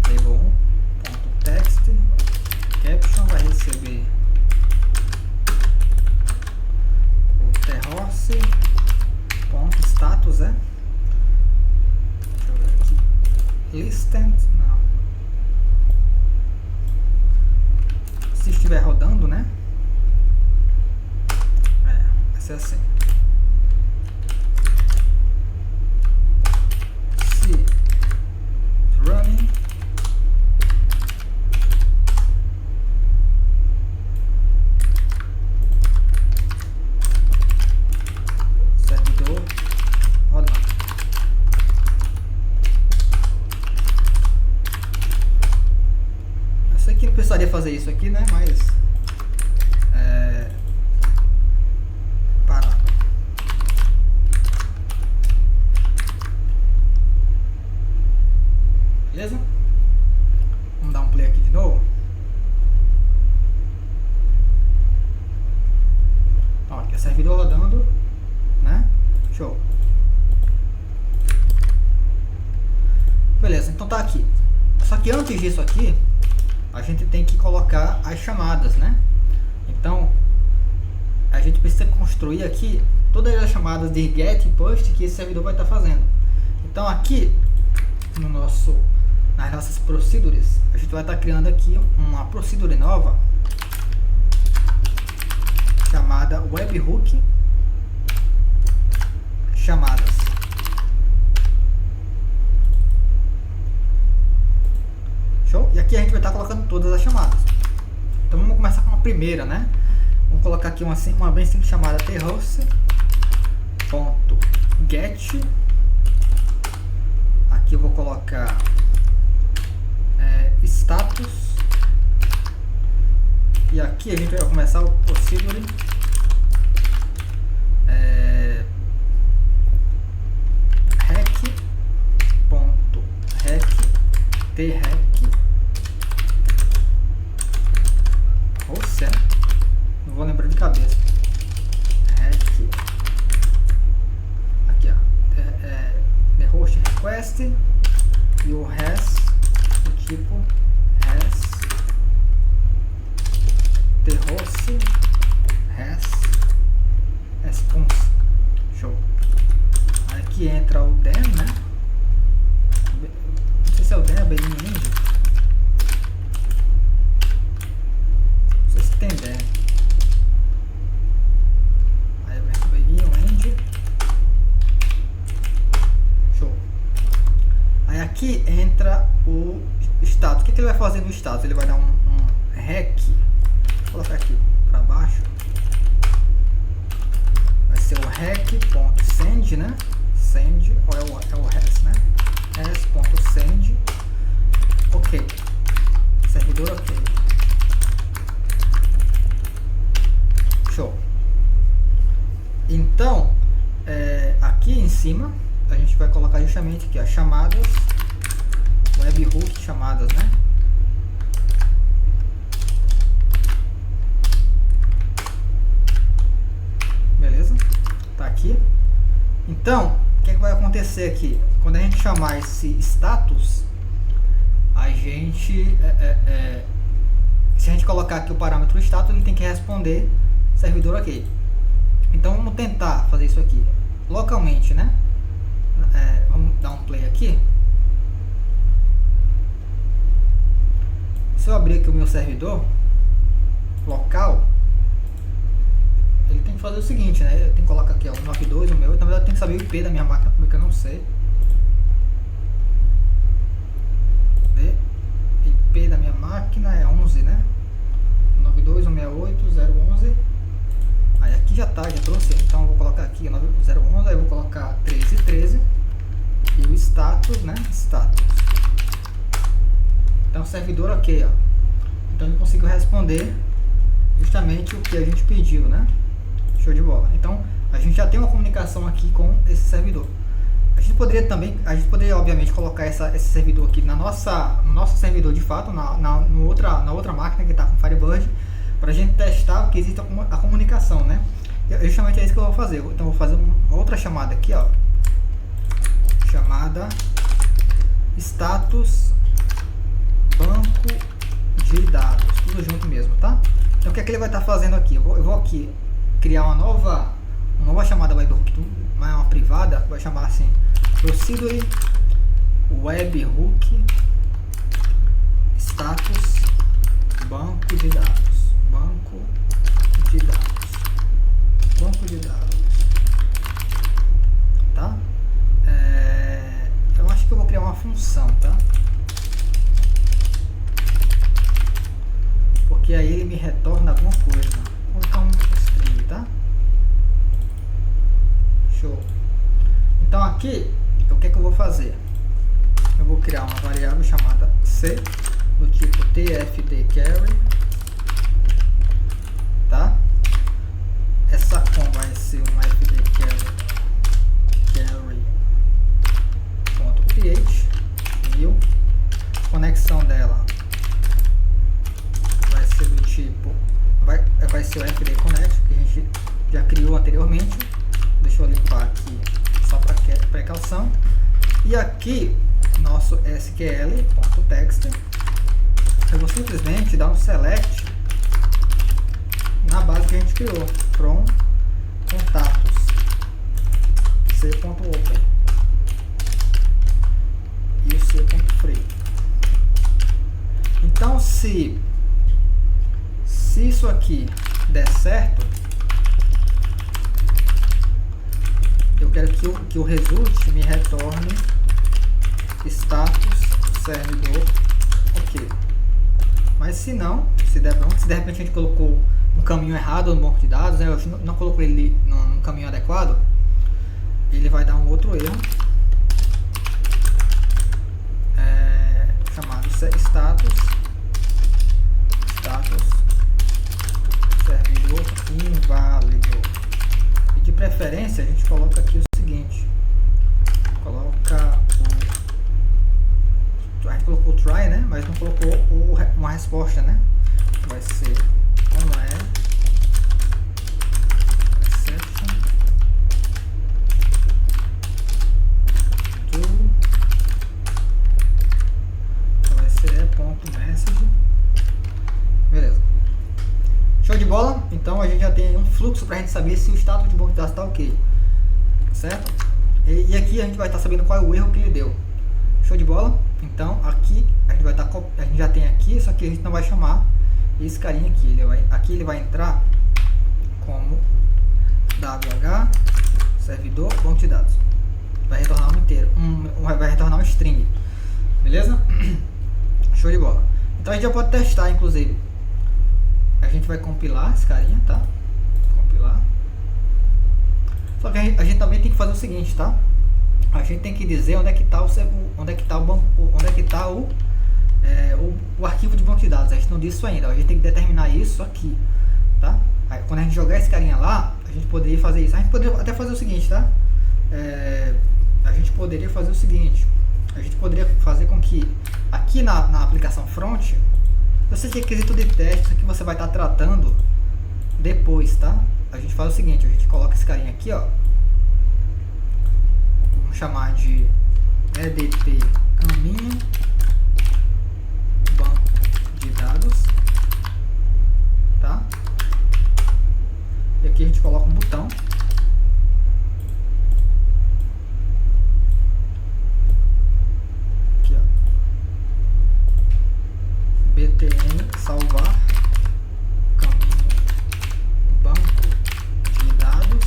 Speaker 1: Label 1.text caption vai receber o thehost.status, né? Deixa eu ver aqui. Listed, não. Se estiver rodando, né? Vai ser assim. Se running servidor rodando. Eu sei que não precisaria fazer isso aqui, né? Mas parar. Beleza? Vamos dar um play aqui de novo. Ó, aqui é servidor rodando, né? Show. Beleza, então tá aqui. Só que antes disso aqui, a gente tem que colocar as chamadas, né? Então, a gente precisa construir aqui todas as chamadas de get e post que esse servidor vai estar fazendo. Então aqui, nas nossas procedures, a gente vai estar criando aqui uma procedure nova chamada webhook chamadas. Show? E aqui a gente vai estar colocando todas as chamadas. Então vamos começar com a primeira, né? Vamos colocar aqui uma bem simples chamada thehost.get. Aqui eu vou colocar status. E aqui a gente vai começar o procedure trec host, não vou lembrar de cabeça. Rec aqui, ó, the host request e o res do tipo res the host res response. Show. Aí aqui entra o den, né? Não sei se é o den ou begin end. Não sei se tem den. Aí vem o begin end. Show. Aí aqui entra o status. O que ele vai fazer no status? Ele vai dar um rec. Vou colocar aqui para baixo. Vai ser o rec.send, né? Send, ou é o res, né? res.send. Ok. Servidor ok. Show. Então, aqui em cima, a gente vai colocar justamente aqui, ó, chamadas, webhook chamadas, né? Beleza? Tá aqui. Então, o que vai acontecer aqui? Quando a gente chamar esse status, a gente, se a gente colocar aqui o parâmetro status, ele tem que responder servidor ok. Então vamos tentar fazer isso aqui localmente, né? Vamos dar um play aqui. Se eu abrir aqui o meu servidor local, ele tem que fazer o seguinte, né? Eu tenho que colocar aqui, ó, o 92, o meu. Na verdade eu tenho que saber o IP da minha máquina, porque eu não sei. IP da minha máquina é 11, né? 92.168.011. Aí aqui já trouxe. Então eu vou colocar aqui 011, aí eu vou colocar 13.13 e o status, né? Status. Então servidor ok, ó. Então ele conseguiu responder justamente o que a gente pediu, né? Show de bola. Então a gente já tem uma comunicação aqui com esse servidor. A gente poderia obviamente colocar esse servidor aqui no nosso servidor de fato, na outra máquina que está com Firebird, para a gente testar que existe a comunicação, né? E justamente é isso que eu vou fazer. Então eu vou fazer uma outra chamada aqui, ó, chamada status banco de dados, tudo junto mesmo, tá? Então o que é que ele vai estar fazendo aqui? Eu vou aqui criar uma nova chamada webhook, uma privada, vai chamar assim procedure webhook status banco de dados, banco de dados, tá? Eu acho que eu vou criar uma função, tá? Porque aí ele me retorna alguma coisa. Vou colocar um string, tá? Show. Então aqui, o que é que eu vou fazer? Eu vou criar uma variável chamada c, do tipo tfdcarry, tá? Essa com vai ser um fdcarry .ph new. Conexão dela vai ser do tipo, vai ser o fdconnect, que a gente já criou anteriormente. Deixa eu limpar aqui só para precaução. E aqui nosso sql.text, eu vou simplesmente dar um select na base que a gente criou, from contatos c.open e o c.free. Então se isso aqui der certo, eu quero que o result me retorne status servidor ok. Mas se não, se der bronca, se de repente a gente colocou um caminho errado no banco de dados, né, eu não coloquei ele no caminho adequado, ele vai dar um outro erro chamado status servidor inválido. E de preferência a gente coloca aqui o seguinte, coloca a gente colocou try, né? Mas não colocou uma resposta, né? Vai ser como é exception do, então vai ser ponto message. Beleza. Show de bola? Então a gente já tem um fluxo para a gente saber se o status de banco de dados está ok, certo? E aqui a gente vai estar sabendo qual é o erro que ele deu. Show de bola? Então aqui a gente vai estar, a gente já tem aqui, só que a gente não vai chamar esse carinha aqui. Aqui ele vai entrar como wh servidor banco de dados. Vai retornar um inteiro, vai retornar um string, beleza? Show de bola. Então a gente já pode testar, inclusive. A gente vai compilar esse carinha, tá? Compilar. Só que a gente também tem que fazer o seguinte, tá? A gente tem que dizer onde é que está o arquivo de banco de dados. A gente não disse isso ainda. A gente tem que determinar isso aqui, tá? Aí, quando a gente jogar esse carinha lá, a gente poderia fazer isso. A gente poderia até fazer o seguinte, tá? A gente poderia fazer o seguinte. A gente poderia fazer com que aqui na aplicação front, esse requisito de teste, isso aqui você vai estar tratando depois, tá? A gente faz o seguinte, a gente coloca esse carinha aqui, ó. Vamos chamar de edt caminho banco de dados, tá? E aqui a gente coloca um botão. Aqui, ó. btn salvar caminho banco de dados,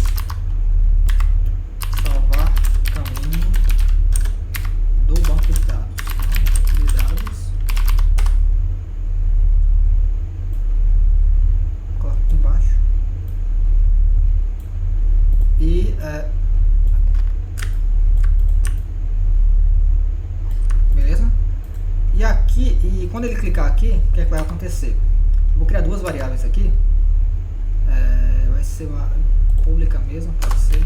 Speaker 1: salvar caminho do banco de dados, coloca aqui embaixo e beleza? E aqui, e quando ele clicar aqui, o que é que vai acontecer? Eu vou criar duas variáveis aqui. Vai ser uma pública mesmo, pode ser,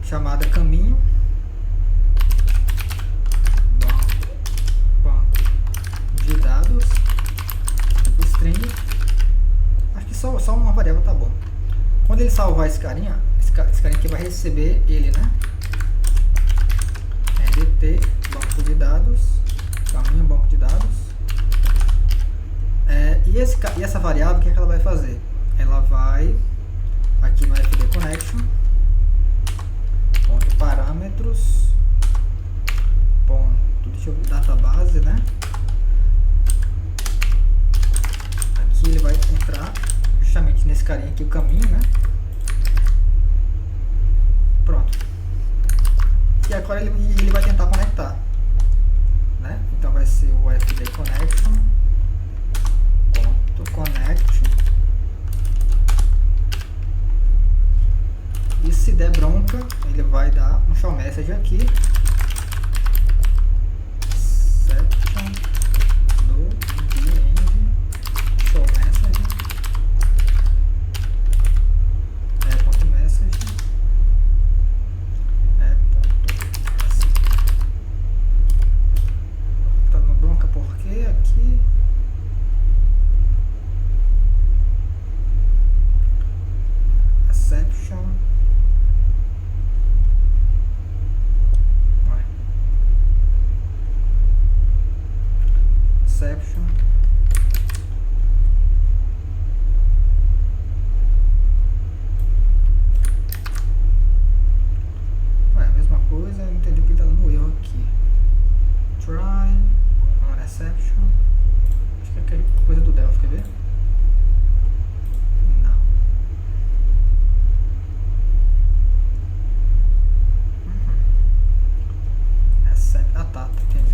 Speaker 1: chamada caminho banco de dados, string. Acho que só uma variável tá bom. Quando ele salvar esse carinha aqui vai receber ele, né? edt banco de dados, caminho banco de dados. E essa variável, o que é que ela vai fazer? Ela vai aqui no fd connection, ponto parâmetros, ponto, deixa eu ver, database, né? Aqui ele vai entrar justamente nesse carinha aqui, o caminho, né? Pronto. E agora ele vai tentar conectar, né? Então vai ser o fd connection ponto connect, e se der bronca ele vai dar um show message aqui, exception do end show message, ponto message, tá dando bronca porque aqui exception exception a mesma coisa, eu não entendi porque tá dando erro aqui. Try not exception, acho que é aquela coisa do Delphi, quer ver? Não. Ah tá, entendi.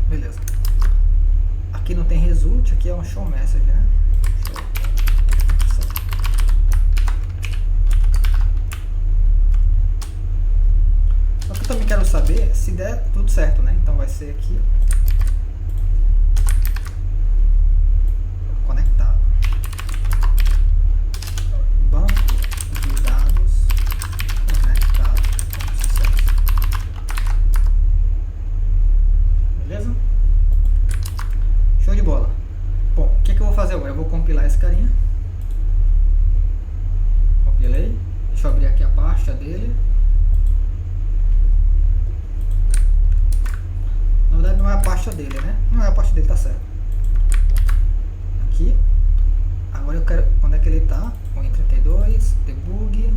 Speaker 1: Beleza. Aqui não tem result, aqui é um show message, né? Só que eu também quero saber se der tudo certo, né? Então vai ser aqui conectado. Banco de dados conectado com sucesso. fazer agora? Eu vou compilar esse carinha. Compilei. Deixa eu abrir aqui a pasta dele. Na verdade não é a pasta dele, né? Não é a pasta dele, tá certo. Aqui. Agora eu quero... Onde é que ele tá? O Win32, debug.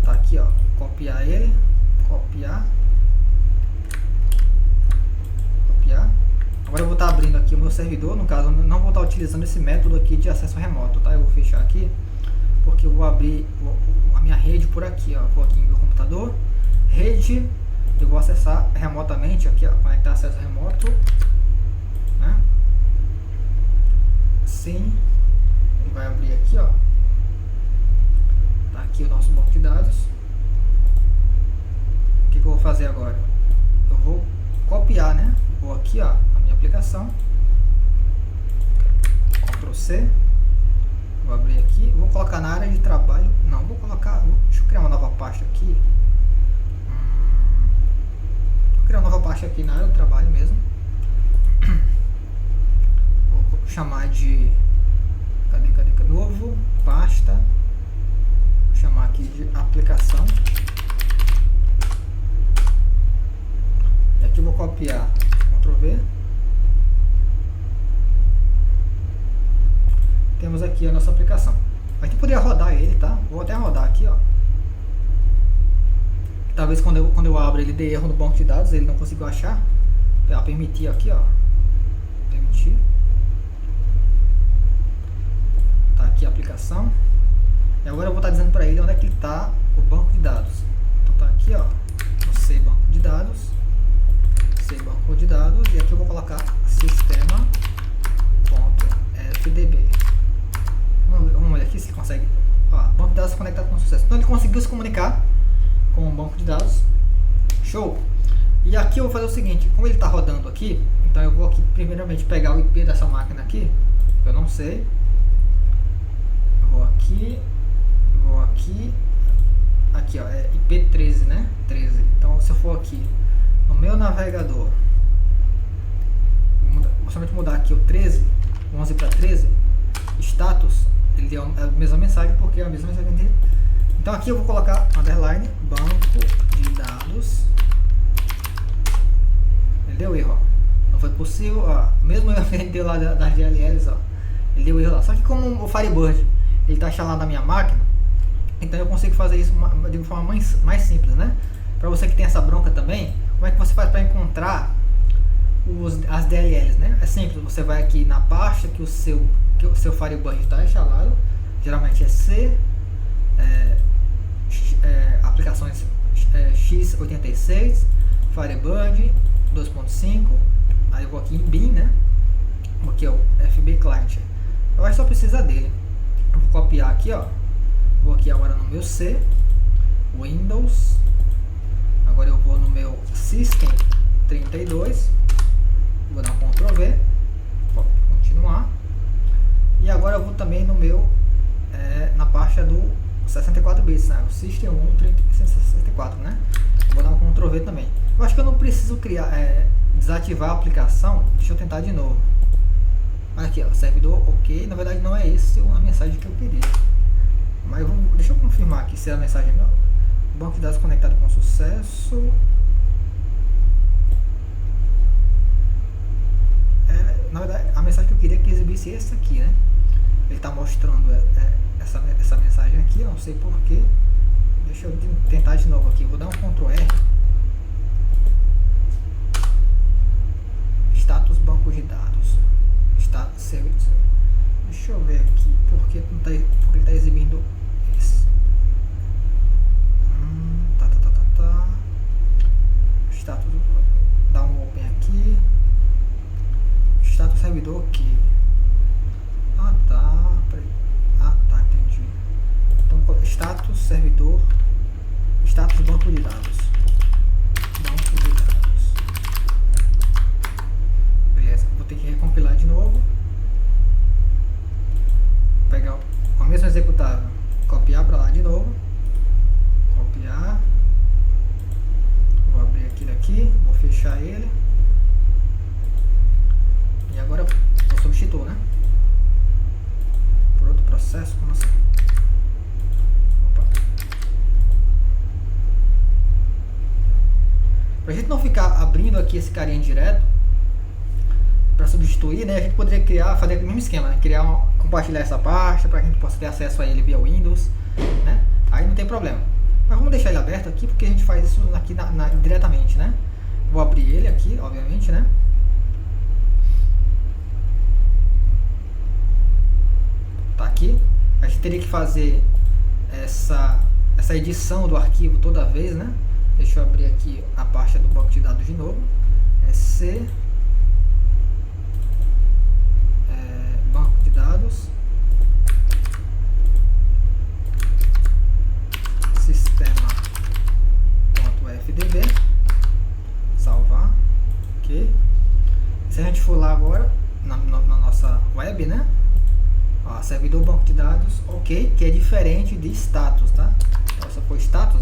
Speaker 1: Tá aqui, ó. Copiar ele. Copiar. Copiar. Agora eu vou estar abrindo aqui o meu servidor. No caso, eu não vou estar utilizando esse método aqui de acesso remoto, tá? Eu vou fechar aqui. Porque eu vou abrir a minha rede por aqui, ó. Vou aqui no meu computador. Rede. Eu vou acessar remotamente aqui, ó. Conectar acesso remoto. Né? Sim. Ele vai abrir aqui, ó. Tá aqui o nosso banco de dados. O que eu vou fazer agora? Eu vou copiar, né? Vou aqui, ó, a minha aplicação. Ctrl C. Vou abrir aqui. Vou colocar na área de trabalho. Não, vou colocar... Deixa eu criar uma nova pasta aqui. Vou criar uma nova pasta aqui na área de trabalho mesmo. Vou chamar de... Cadê? Novo. Pasta. Vou chamar aqui de aplicação. E aqui eu vou copiar. Ctrl V. Temos aqui a nossa aplicação. A gente poderia rodar ele, tá? Vou até rodar aqui, ó. Talvez quando eu abro ele dê erro no banco de dados, ele não conseguiu achar. Permitir aqui, ó. Permitir. Tá aqui a aplicação. E agora eu vou estar dizendo para ele onde é que está o banco de dados. Então tá aqui, ó. No C banco de dados. C banco de dados. E aqui eu vou colocar sistema.fdb. Vamos olhar aqui se ele consegue. Ó, banco de dados conectado com sucesso. Então ele conseguiu se comunicar com o banco de dados. Show! E aqui eu vou fazer o seguinte, como ele está rodando aqui, então eu vou aqui primeiramente pegar o IP dessa máquina aqui, eu não sei. Eu vou aqui, aqui ó, é IP 13, né? 13. Então se eu for aqui no meu navegador, vou somente mudar aqui o 13, 11 para 13, status, ele deu a mesma mensagem porque é a mesma mensagem dele. Então aqui eu vou colocar underline banco de dados. Ele deu erro, ó. Não foi possível, ó. Mesmo erro que ele deu lá das DLLs, ó. Ele deu erro lá. Só que como o Firebird ele está instalado na minha máquina, então eu consigo fazer isso de uma forma mais simples, né? Para você que tem essa bronca também, como é que você faz para encontrar as DLLs, né? É simples, você vai aqui na pasta que o seu Firebird está instalado, geralmente é C, aplicações x86, Firebird 2.5, aí eu vou aqui em bin, né? Aqui é o FB Client. Eu acho que só precisa dele. Eu vou copiar aqui, ó. Vou aqui agora no meu C, Windows. Agora eu vou no meu System 32. Vou dar um Ctrl V. Continuar. E agora eu vou também no meu na pasta do 64 bits, né? O System 64, né? Vou dar um Ctrl V também. Eu acho que eu não preciso criar, desativar a aplicação. Deixa eu tentar de novo. Aqui, ó, servidor ok. Na verdade não é esse a mensagem que eu queria. Mas deixa eu confirmar aqui se é a mensagem. Banco de dados conectado com sucesso. Na verdade a mensagem que eu queria que exibisse essa aqui, né? Ele está mostrando essa mensagem aqui, eu não sei porquê. Deixa eu tentar de novo aqui. Vou dar um Ctrl R. Status banco de dados. Status service. Deixa eu ver aqui porque ele está exibindo esse. Status. Dá um open aqui. Status servidor aqui. Tá, entendi. Então, status servidor, status banco de dados. Banco de dados. Beleza, vou ter que recompilar de novo. Pegar o mesmo executável, copiar para lá de novo. Copiar. Vou abrir aquele aqui, vou fechar ele. E agora eu substituo, né? substituindo aqui esse carinha direto, para substituir, né, a gente poderia fazer o mesmo esquema, né, compartilhar essa pasta para que a gente possa ter acesso a ele via Windows, né, aí não tem problema. Mas vamos deixar ele aberto aqui, porque a gente faz isso aqui diretamente, né. Vou abrir ele aqui, obviamente, né. Tá aqui. A gente teria que fazer essa edição do arquivo toda vez, né. Deixa eu abrir aqui a pasta do banco de dados de novo. Banco de dados, sistema.fdb, salvar, ok. Se a gente for lá agora na nossa web, né, ó, servidor banco de dados, ok, que é diferente de status, tá? Então, se for status,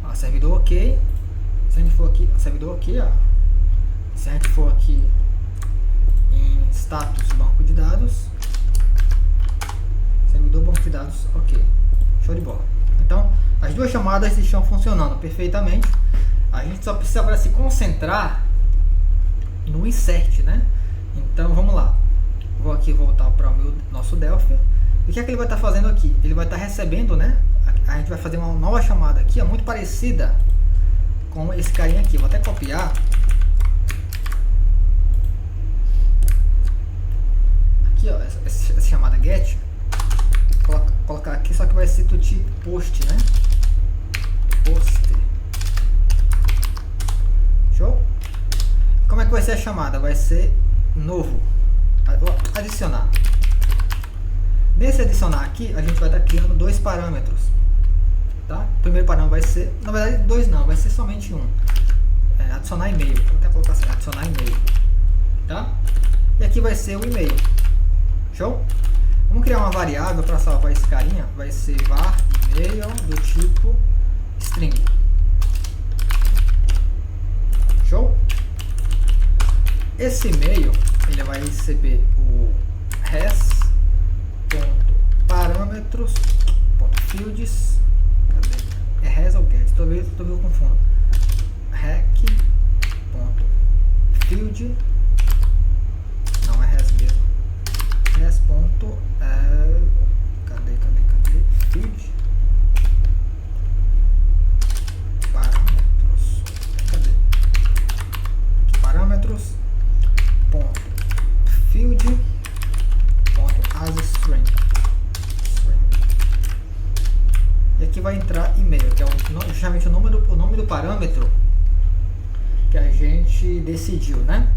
Speaker 1: ó, servidor ok. Se a gente for aqui, servidor aqui, ó. Se a gente for aqui em status banco de dados, servidor banco de dados, ok. Show de bola. Então, as duas chamadas estão funcionando perfeitamente. A gente só precisa agora se concentrar no insert, né? Então, vamos lá. Vou aqui voltar para o nosso Delphi. E o que é que ele vai estar fazendo aqui? Ele vai estar recebendo, né? A gente vai fazer uma nova chamada aqui, é muito parecida com esse carinha aqui. Vou até copiar. Aqui, ó, essa chamada get. Colocar aqui, só que vai ser do tipo post, né? Post. Show? Como é que vai ser a chamada? Vai ser novo. Adicionar. Nesse adicionar aqui, a gente vai estar criando dois parâmetros. Tá? O primeiro parâmetro vai ser, na verdade dois não, vai ser somente um. Adicionar e-mail. Vou até colocar assim, adicionar e-mail. Tá? E aqui vai ser o e-mail. Show? Vamos criar uma variável para salvar esse carinha. Vai ser var e-mail do tipo string. Show? Esse e-mail ele vai receber o res.parâmetros.fields. É res ou get? Talvez eu confundo. rec.field. Não é res mesmo. Res. Cadê? Field. Parâmetros. Cadê? Parâmetros. Field. As string. E aqui vai entrar e-mail, que é justamente o nome do parâmetro que a gente decidiu, né?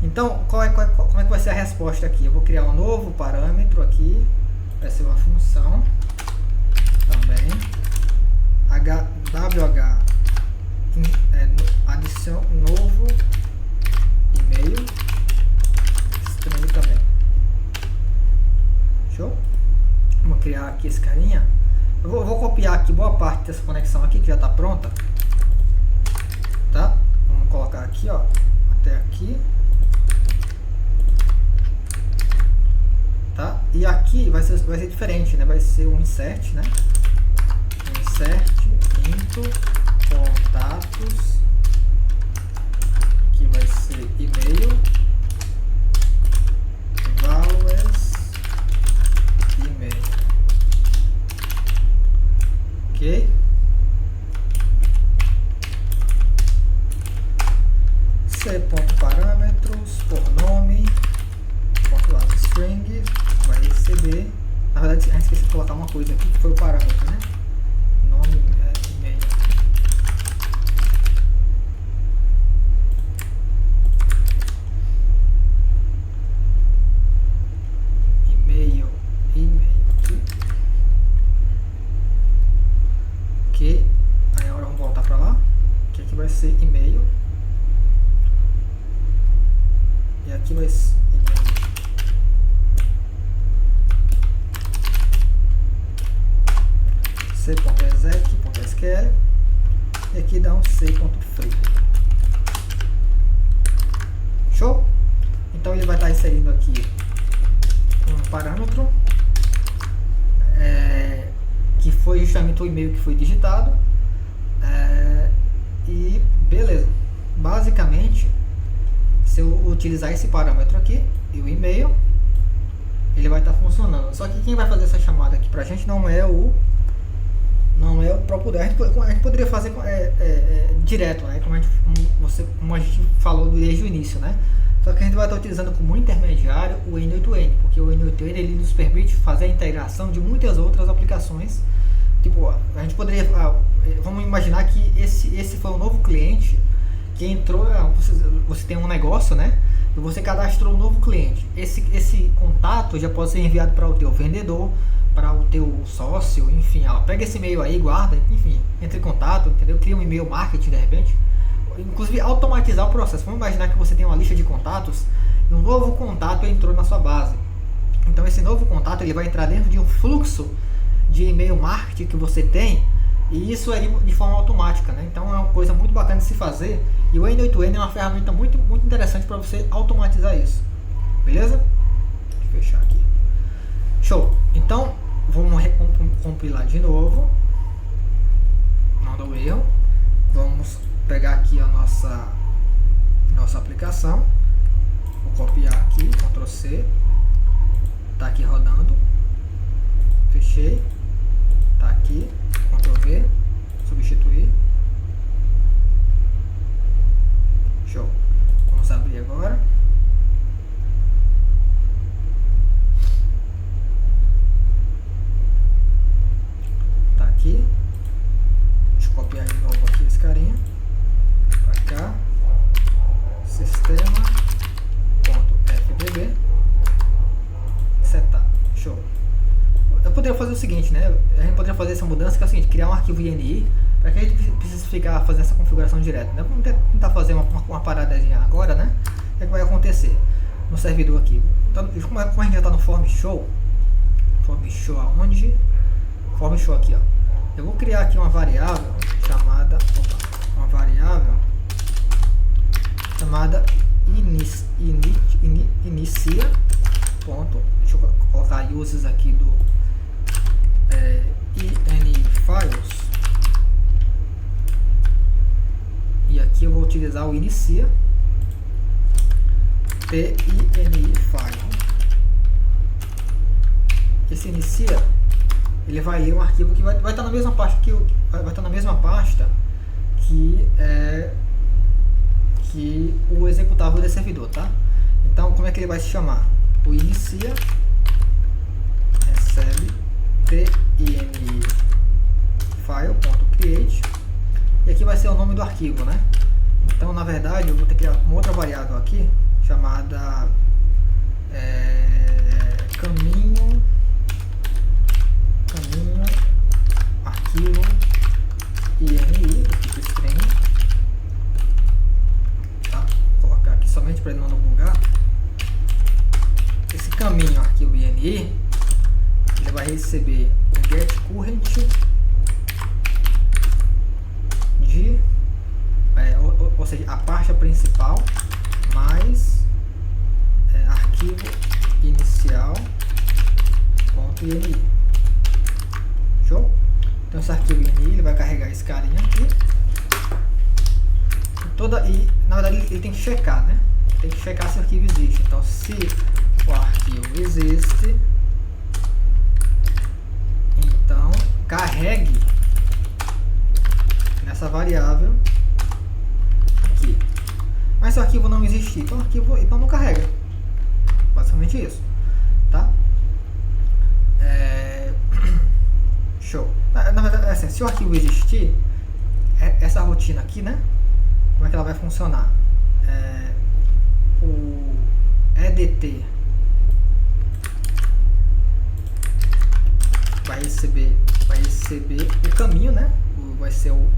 Speaker 1: Então, como é que vai ser a resposta aqui? Eu vou criar um novo parâmetro aqui, vai ser uma função também, wh adiciona novo e-mail string também. Show? Vamos criar aqui esse carinha. Eu vou copiar aqui boa parte dessa conexão aqui que já está pronta, tá? Vamos colocar aqui, ó, até aqui, tá? E aqui vai ser diferente, né? Vai ser um insert, né? Insert into contatos, que vai ser e-mail values e-mail. Ok? C.parâmetros por nome .string vai receber. Na verdade, a gente esqueceu de colocar uma coisa aqui que foi o parâmetro, né? Nome e-mail. E-mail aqui. Ok. Aí agora vamos voltar para lá. Que aqui vai ser e-mail. E aqui vai ser e-mail. C.exec.sql. E aqui dá um c.free. Show? Então ele vai estar inserindo aqui um parâmetro que foi justamente o e-mail que foi digitado. E beleza. Basicamente, se eu utilizar esse parâmetro aqui e o e-mail, ele vai estar funcionando. Só que quem vai fazer essa chamada aqui pra gente não é o próprio. A gente poderia fazer direto, né? Como a gente falou desde o início, né? Só que a gente vai estar utilizando como intermediário o N8N, porque o N8N ele nos permite fazer a integração de muitas outras aplicações. Tipo, a gente poderia, vamos imaginar que esse foi um novo cliente que entrou, você tem um negócio, né? E você cadastrou um novo cliente. Esse contato já pode ser enviado para o teu vendedor, para o teu sócio, enfim, pega esse e-mail aí, guarda, enfim, entre em contato, entendeu? Cria um e-mail marketing de repente, inclusive automatizar o processo. Vamos imaginar que você tem uma lista de contatos e um novo contato entrou na sua base. Então esse novo contato ele vai entrar dentro de um fluxo de e-mail marketing que você tem, e isso é de forma automática, né? Então é uma coisa muito bacana de se fazer, e o N8N é uma ferramenta muito interessante para você automatizar isso, beleza? Vou fechar aqui. Show! Então vamos compilar de novo, não deu erro. Vamos pegar aqui a nossa aplicação, vou copiar aqui, Ctrl C, tá aqui rodando, fechei, tá aqui, Ctrl V, substituir, show. Vamos abrir agora, tá aqui, deixa eu copiar de novo aqui esse carinha, pra cá, sistema.fbb, setup, show. Eu poderia fazer o seguinte, né? A gente poderia fazer essa mudança, que é o seguinte, criar um arquivo INI, para que a gente precise ficar fazendo essa configuração direto, né? Vamos tentar fazer uma paradazinha agora, né? O que vai acontecer no servidor aqui? Então, como a gente já está no form show aonde? Form show aqui, ó. Eu vou criar aqui uma variável chamada, inicia ponto, deixa eu colocar uses aqui do ini-files, e aqui eu vou utilizar o inicia ini-file. Esse inicia, ele vai ler um arquivo que vai estar na mesma pasta que o executável desse servidor, tá? Então, como é que ele vai se chamar? O inicia recebe tinifile.create, e aqui vai ser o nome do arquivo, né? Então, na verdade, eu vou ter que criar uma outra variável aqui chamada caminho arquivo ini do tipo string, tá? Vou colocar aqui somente para ele não bugar. Esse caminho arquivo ini, ele vai receber um get current de ou seja, a pasta principal mais arquivo inicial.ini. Show? Então esse arquivo ini ele vai carregar esse carinha aqui. E na verdade ele tem que checar, né? Tem que checar se o arquivo existe. Então se o arquivo existe, então carregue nessa variável aqui. Mas se o arquivo não existir, então o arquivo não carrega. Basicamente isso, tá? Show. Na verdade, assim, se o arquivo existir, essa rotina aqui, né? Como é que ela vai funcionar? O EDT vai receber o caminho, né? Vai ser o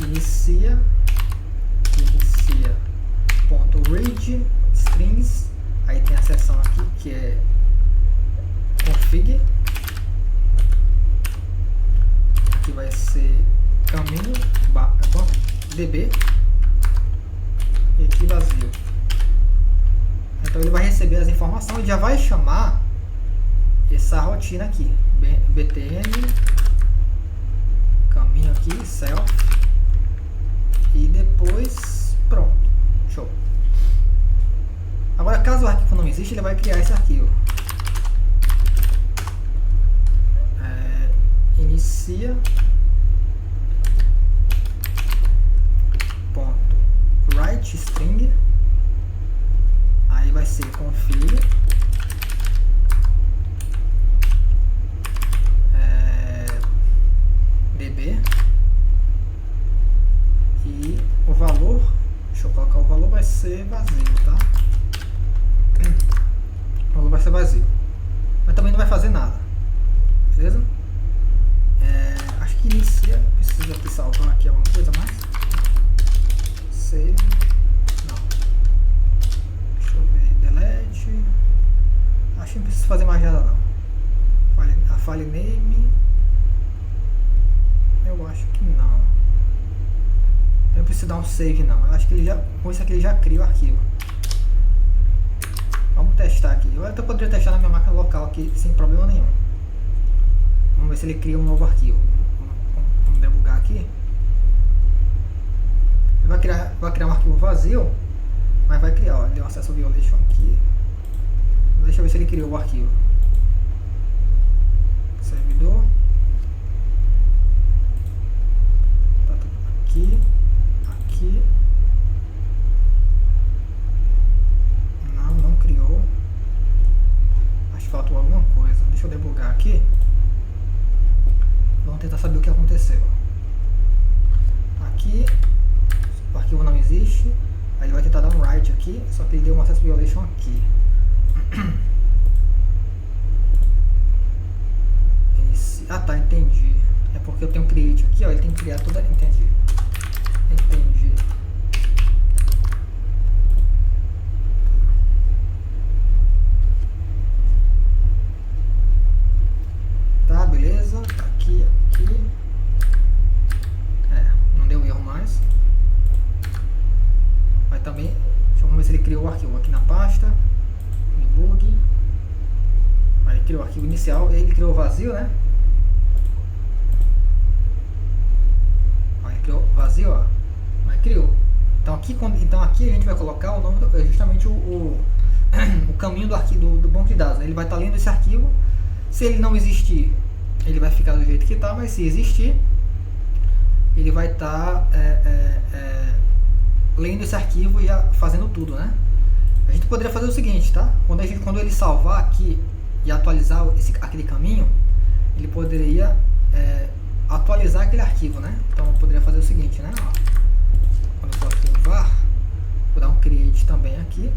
Speaker 1: inicia.read strings. Aí tem a seção aqui que é config. Aqui vai ser caminho db e aqui vazio. Então ele vai receber as informações e já vai chamar essa rotina aqui, btn bonitinho aqui, self. E depois, pronto, show. Agora, caso o arquivo não exista, ele vai criar esse arquivo. Inicia ponto write string, aí vai ser config db e o valor, deixa eu colocar o valor, vai ser vazio, tá? O valor vai ser vazio, mas também não vai fazer nada, beleza? Acho que inicia, precisa aqui salvar aqui alguma coisa mais. Save, não. Deixa eu ver, delete. Acho que não precisa fazer mais nada não. A file name, eu acho que não. Eu não preciso dar um save não. Eu acho que ele já, com isso aqui ele já cria o arquivo. Vamos testar aqui. Eu até poderia testar na minha máquina local aqui sem problema nenhum. Vamos ver se ele cria um novo arquivo. Vamos debugar aqui. Ele vai criar um arquivo vazio, mas vai criar, ó, deu acesso ao violation aqui. Deixa eu ver se ele criou o arquivo. Servidor. Tá aqui, aqui. Não criou. Acho que faltou alguma coisa. Deixa eu debugar aqui. Vamos tentar saber o que aconteceu. Aqui, o arquivo não existe. Aí ele vai tentar dar um write aqui, só que ele deu um access violation aqui. Ah tá, entendi. É porque eu tenho create aqui, ó. Ele tem que criar toda. Entendi. Tá, beleza. Aqui. Não deu erro mais. Mas também, vamos ver se ele criou o arquivo aqui na pasta. Debug. Aí ele criou o arquivo inicial. Ele criou o vazio, né? Aí ele criou vazio, ó. Mas criou. Então aqui a gente vai colocar o nome, justamente o caminho do arquivo do banco de dados. Ele vai estar lendo esse arquivo. Se ele não existir, ele vai ficar do jeito que está, mas se existir, ele vai estar lendo esse arquivo e fazendo tudo, né? A gente poderia fazer o seguinte, tá? Quando ele salvar aqui e atualizar aquele caminho, ele poderia atualizar aquele arquivo, né? Então eu poderia fazer o seguinte, né? Ó, quando eu for aqui no var, vou dar um create também aqui.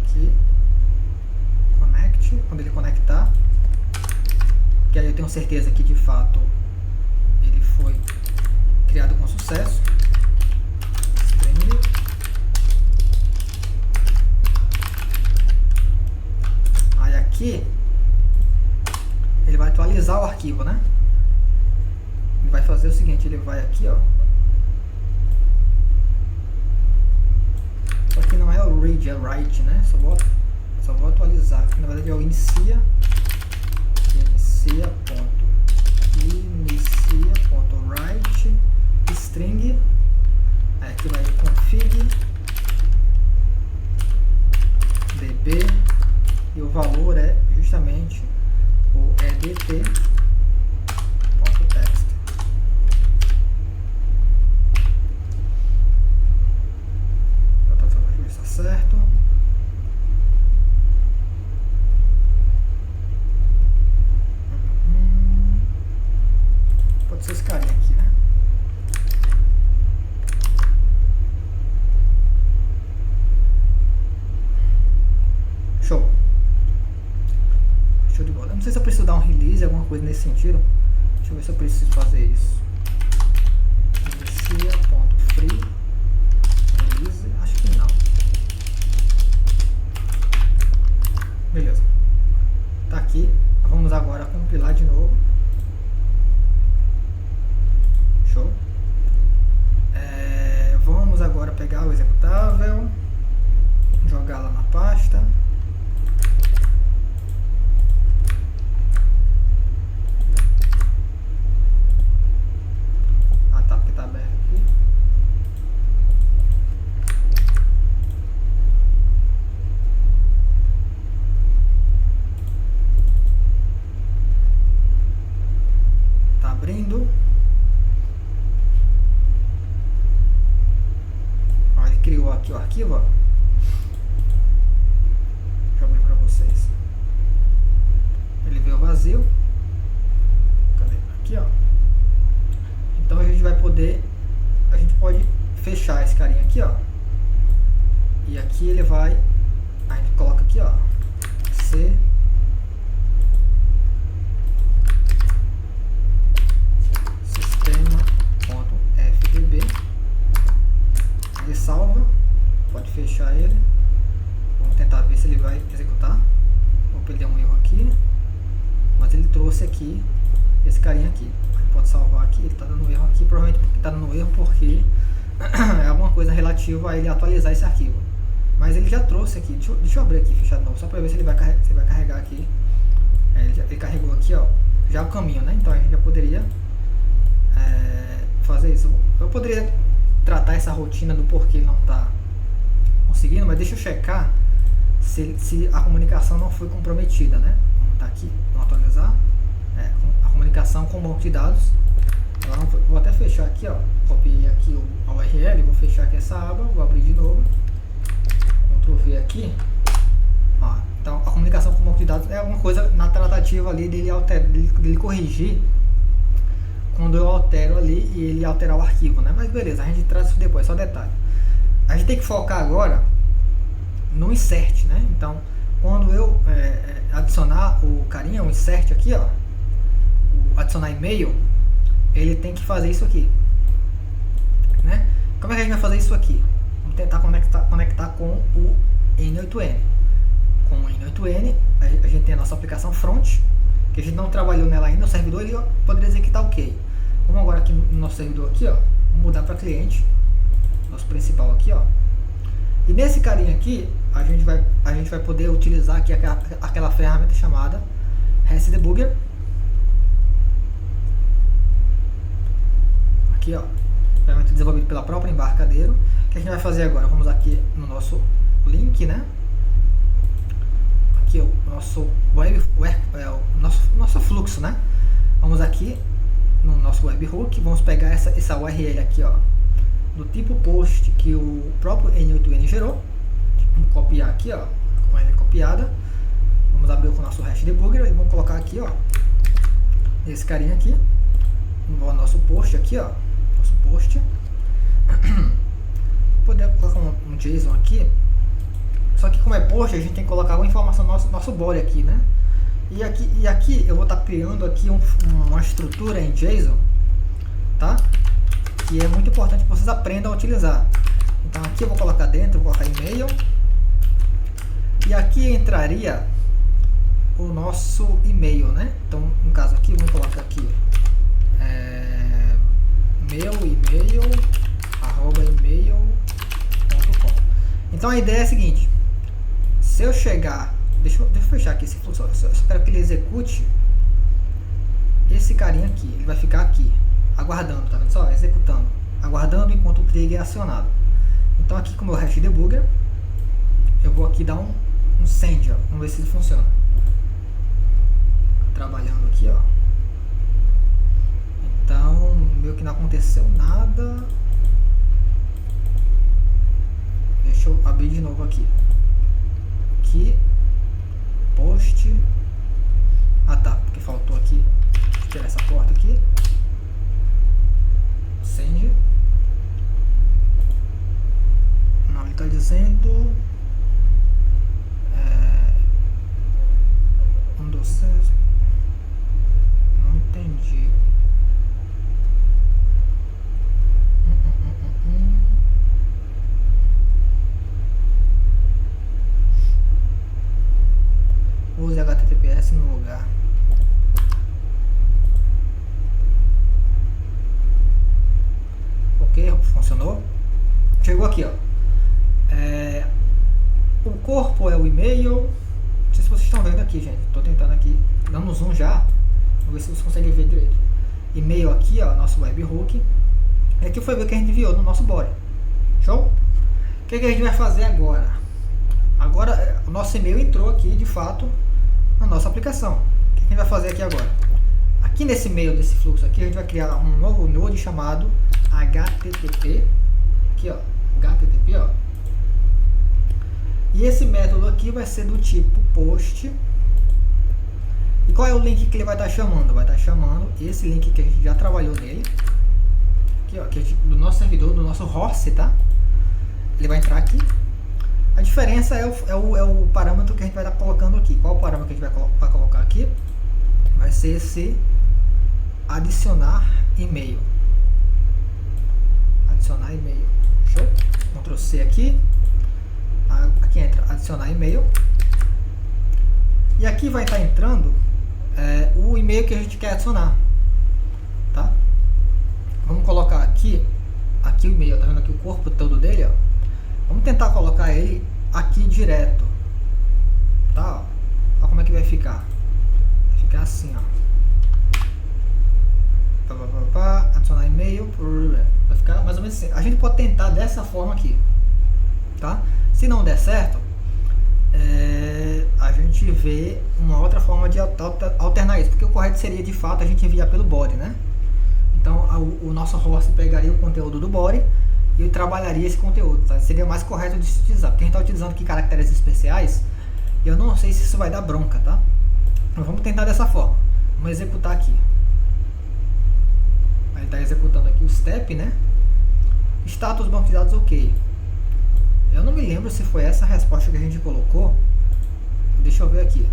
Speaker 1: Aqui, connect, quando ele conectar, que aí eu tenho certeza que de fato ele foi criado com sucesso. String. Aí aqui ele vai atualizar o arquivo, né? Ele vai fazer o seguinte, ele vai aqui, ó. Só que não é o read, é o write, né? Só vou atualizar. Na verdade é o inicia ponto write string. Aí aqui vai config db e o valor é justamente o edt.text. Está certo. Pode ser esse carinha aqui, né? Show. Show de bola. Não sei se eu preciso dar um release, alguma coisa nesse sentido. Deixa eu ver se eu preciso fazer isso. Inicia.free release. Acho que não. Beleza. Tá aqui. Vamos agora compilar de novo. Show. Vamos agora pegar o executável, jogar lá na pasta. aqui o arquivo, ó. Deixa eu abrir para vocês. Ele veio vazio. Cadê? Aqui, ó. Então a gente vai poder, a gente pode fechar esse carinha aqui, ó. E aqui ele vai, a gente coloca aqui, ó, C sistema.fdb. Ele salva, pode fechar ele. Vamos tentar ver se ele vai executar. Vou perder um erro aqui, mas ele trouxe aqui esse carinha aqui. Pode salvar aqui, ele está dando erro aqui, provavelmente porque está dando erro porque é alguma coisa relativa a ele atualizar esse arquivo. Mas ele já trouxe aqui, deixa eu abrir aqui, fechar de novo, só para ver se ele vai carregar aqui. Ele carregou aqui, ó, já o caminho, né? Então a gente já poderia fazer isso. Eu poderia tratar essa rotina do porquê ele não está conseguindo, mas deixa eu checar se a comunicação não foi comprometida, né? Vamos estar aqui, vamos atualizar. A comunicação com o banco de dados. Vou até fechar aqui, ó. Copiei aqui a URL, vou fechar aqui essa aba, vou abrir de novo. Ctrl V aqui. Ó, então a comunicação com o banco de dados é alguma coisa na tratativa ali dele corrigir quando eu altero ali e ele alterar o arquivo, né? Mas beleza, a gente traz isso depois, só detalhe. A gente tem que focar agora no insert, né? Então, quando eu adicionar o carinha, o insert aqui, ó, adicionar e-mail, ele tem que fazer isso aqui, né? Como é que a gente vai fazer isso aqui? Vamos tentar conectar com o N8N. Com o N8N, a gente tem a nossa aplicação front, que a gente não trabalhou nela ainda, o servidor ele poderia dizer que está ok. Vamos agora aqui no nosso servidor aqui, ó, vamos mudar para cliente, nosso principal aqui, ó. E nesse carinha aqui, a gente vai poder utilizar aqui aquela ferramenta chamada REST Debugger. Aqui, ó, ferramenta desenvolvida pela própria Embarcadero. O que a gente vai fazer agora? Vamos aqui no nosso link, né? Aqui o nosso nosso fluxo, né? Vamos aqui no nosso webhook, vamos pegar essa URL aqui, ó, do tipo post que o próprio N8N gerou. Vamos copiar aqui, ó, com ela copiada. Vamos abrir com o nosso REST Debugger e vamos colocar aqui, ó, esse carinha aqui, no nosso post aqui, ó, nosso post. Poder colocar um JSON aqui. Só que como é post, a gente tem que colocar uma informação do nosso body aqui, né? E aqui eu vou estar criando aqui uma estrutura em JSON, tá? Que é muito importante que vocês aprendam a utilizar. Então aqui eu vou colocar dentro, vou colocar e-mail. E aqui entraria o nosso e-mail, né? Então no caso aqui, vamos colocar aqui meu e-mail @email.com. Então a ideia é a seguinte: se eu chegar, deixa eu fechar aqui esse fluxo, eu só quero que ele execute esse carinha aqui, ele vai ficar aqui aguardando, tá vendo só? Executando, aguardando enquanto o trigger é acionado. Então aqui com o meu REST Debugger, eu vou aqui dar um send, ó, vamos ver se ele funciona. Trabalhando aqui, ó. Então, meio que não aconteceu nada. Deixa eu abrir de novo aqui. Aqui, post. Ah tá, porque faltou aqui. Deixa eu tirar essa porta aqui. Send. Não, ele está dizendo um dos não entendi. Use HTTPS no lugar. Ok, funcionou. Chegou aqui, ó. O corpo é o e-mail. Não sei se vocês estão vendo aqui, gente. Estou tentando aqui, dando zoom já. Vamos ver se vocês conseguem ver direito. E-mail aqui, ó, nosso webhook. E aqui foi o que a gente enviou no nosso body. Show? O que a gente vai fazer agora? Agora, o nosso e-mail entrou aqui, de fato, na nossa aplicação. O que a gente vai fazer aqui agora? Aqui nesse meio desse fluxo aqui, a gente vai criar um novo node chamado HTTP. Aqui, ó, HTTP, ó. E esse método aqui vai ser do tipo post. E qual é o link que ele vai estar chamando? Vai estar chamando esse link que a gente já trabalhou nele. Aqui, ó, que do nosso servidor, do nosso host, tá? Ele vai entrar aqui. A diferença é o parâmetro que a gente vai estar colocando aqui. Qual o parâmetro que a gente vai colocar aqui? Vai ser esse adicionar e-mail. Adicionar e-mail. Show? Ctrl C aqui. Aqui entra adicionar e-mail. E aqui vai estar entrando o e-mail que a gente quer adicionar. Tá? Vamos colocar aqui o e-mail. Tá vendo aqui o corpo todo dele? Ó? Vamos tentar colocar ele aqui direto. Tá? Olha como é que vai ficar. Vai ficar assim, ó. Adicionar e-mail. Vai ficar mais ou menos assim. A gente pode tentar dessa forma aqui. Tá? Se não der certo, a gente vê uma outra forma de alternar isso. Porque o correto seria, de fato, a gente enviar pelo body, né? Então, o nosso host pegaria o conteúdo do body e ele trabalharia esse conteúdo. Tá? Seria mais correto de se utilizar. Porque a gente está utilizando aqui caracteres especiais e eu não sei se isso vai dar bronca, tá? Então, vamos tentar dessa forma. Vamos executar aqui. Ele está executando aqui o step, né? Status banco de dados ok. Eu não me lembro se foi essa a resposta que a gente colocou. Deixa eu ver aqui.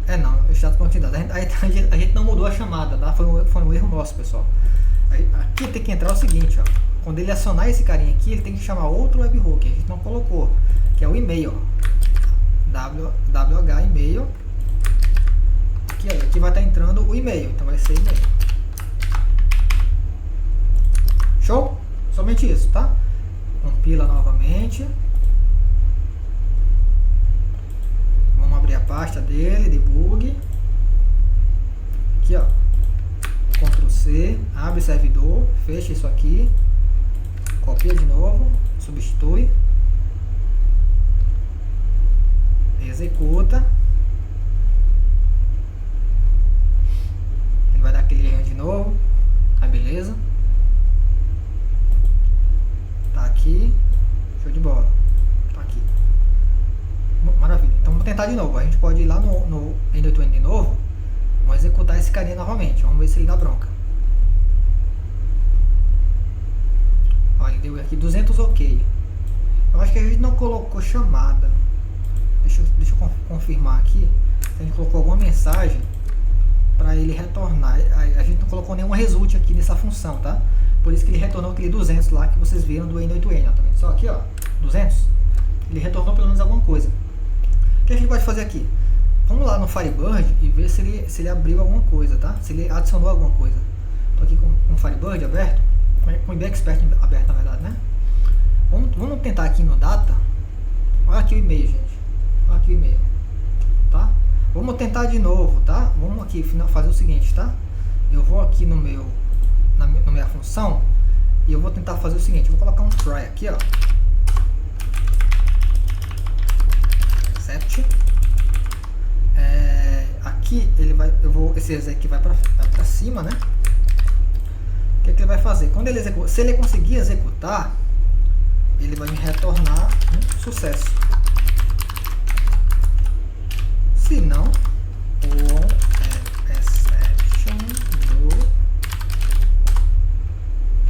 Speaker 1: Não, o status banco de dados. A gente não mudou a chamada, tá? Foi um erro nosso, pessoal. Aqui tem que entrar o seguinte, ó. Quando ele acionar esse carinha aqui, ele tem que chamar outro webhook. A gente não colocou, que é o e-mail, ó. WH e-mail. Aqui vai estar entrando o e-mail, então vai ser e-mail. Show? Somente isso, tá? Compila novamente. Vamos abrir a pasta dele, debug. Aqui, ó. Ctrl C, abre servidor, fecha isso aqui. Copia de novo, substitui. Executa. Ele vai dar aquele erro de novo. Tá, beleza. Tá aqui. Show de bola. Tá aqui. Maravilha. Então vamos tentar de novo. A gente pode ir lá no end-to-end de novo. Vamos executar esse carinha novamente. Vamos ver se ele dá bronca. Olha, ele deu aqui 200 ok. Eu acho que a gente não colocou chamada. Deixa eu confirmar aqui. A gente colocou alguma mensagem para ele retornar. A gente não colocou nenhuma result aqui nessa função, tá? Por isso que ele retornou aquele 200 lá que vocês viram do end-to-end. Tá vendo só aqui, ó? 200. Ele retornou pelo menos alguma coisa. O que a gente pode fazer aqui? Vamos lá no Firebird e ver se ele abriu alguma coisa, tá? Se ele adicionou alguma coisa. Tô aqui com o Firebird aberto, com o IBExpert aberto, na verdade, né? Vamos tentar aqui no Data. Olha aqui o e-mail, gente. Olha aqui o e-mail, tá? Vamos tentar de novo, tá? Vamos aqui fazer o seguinte, tá? Eu vou aqui na minha função e eu vou tentar fazer o seguinte. Eu vou colocar um try aqui, ó. Accept. Aqui esse exec aqui vai para cima, né? O que ele vai fazer? Quando ele executa, se ele conseguir executar, ele vai me retornar um sucesso. Se não, o exception do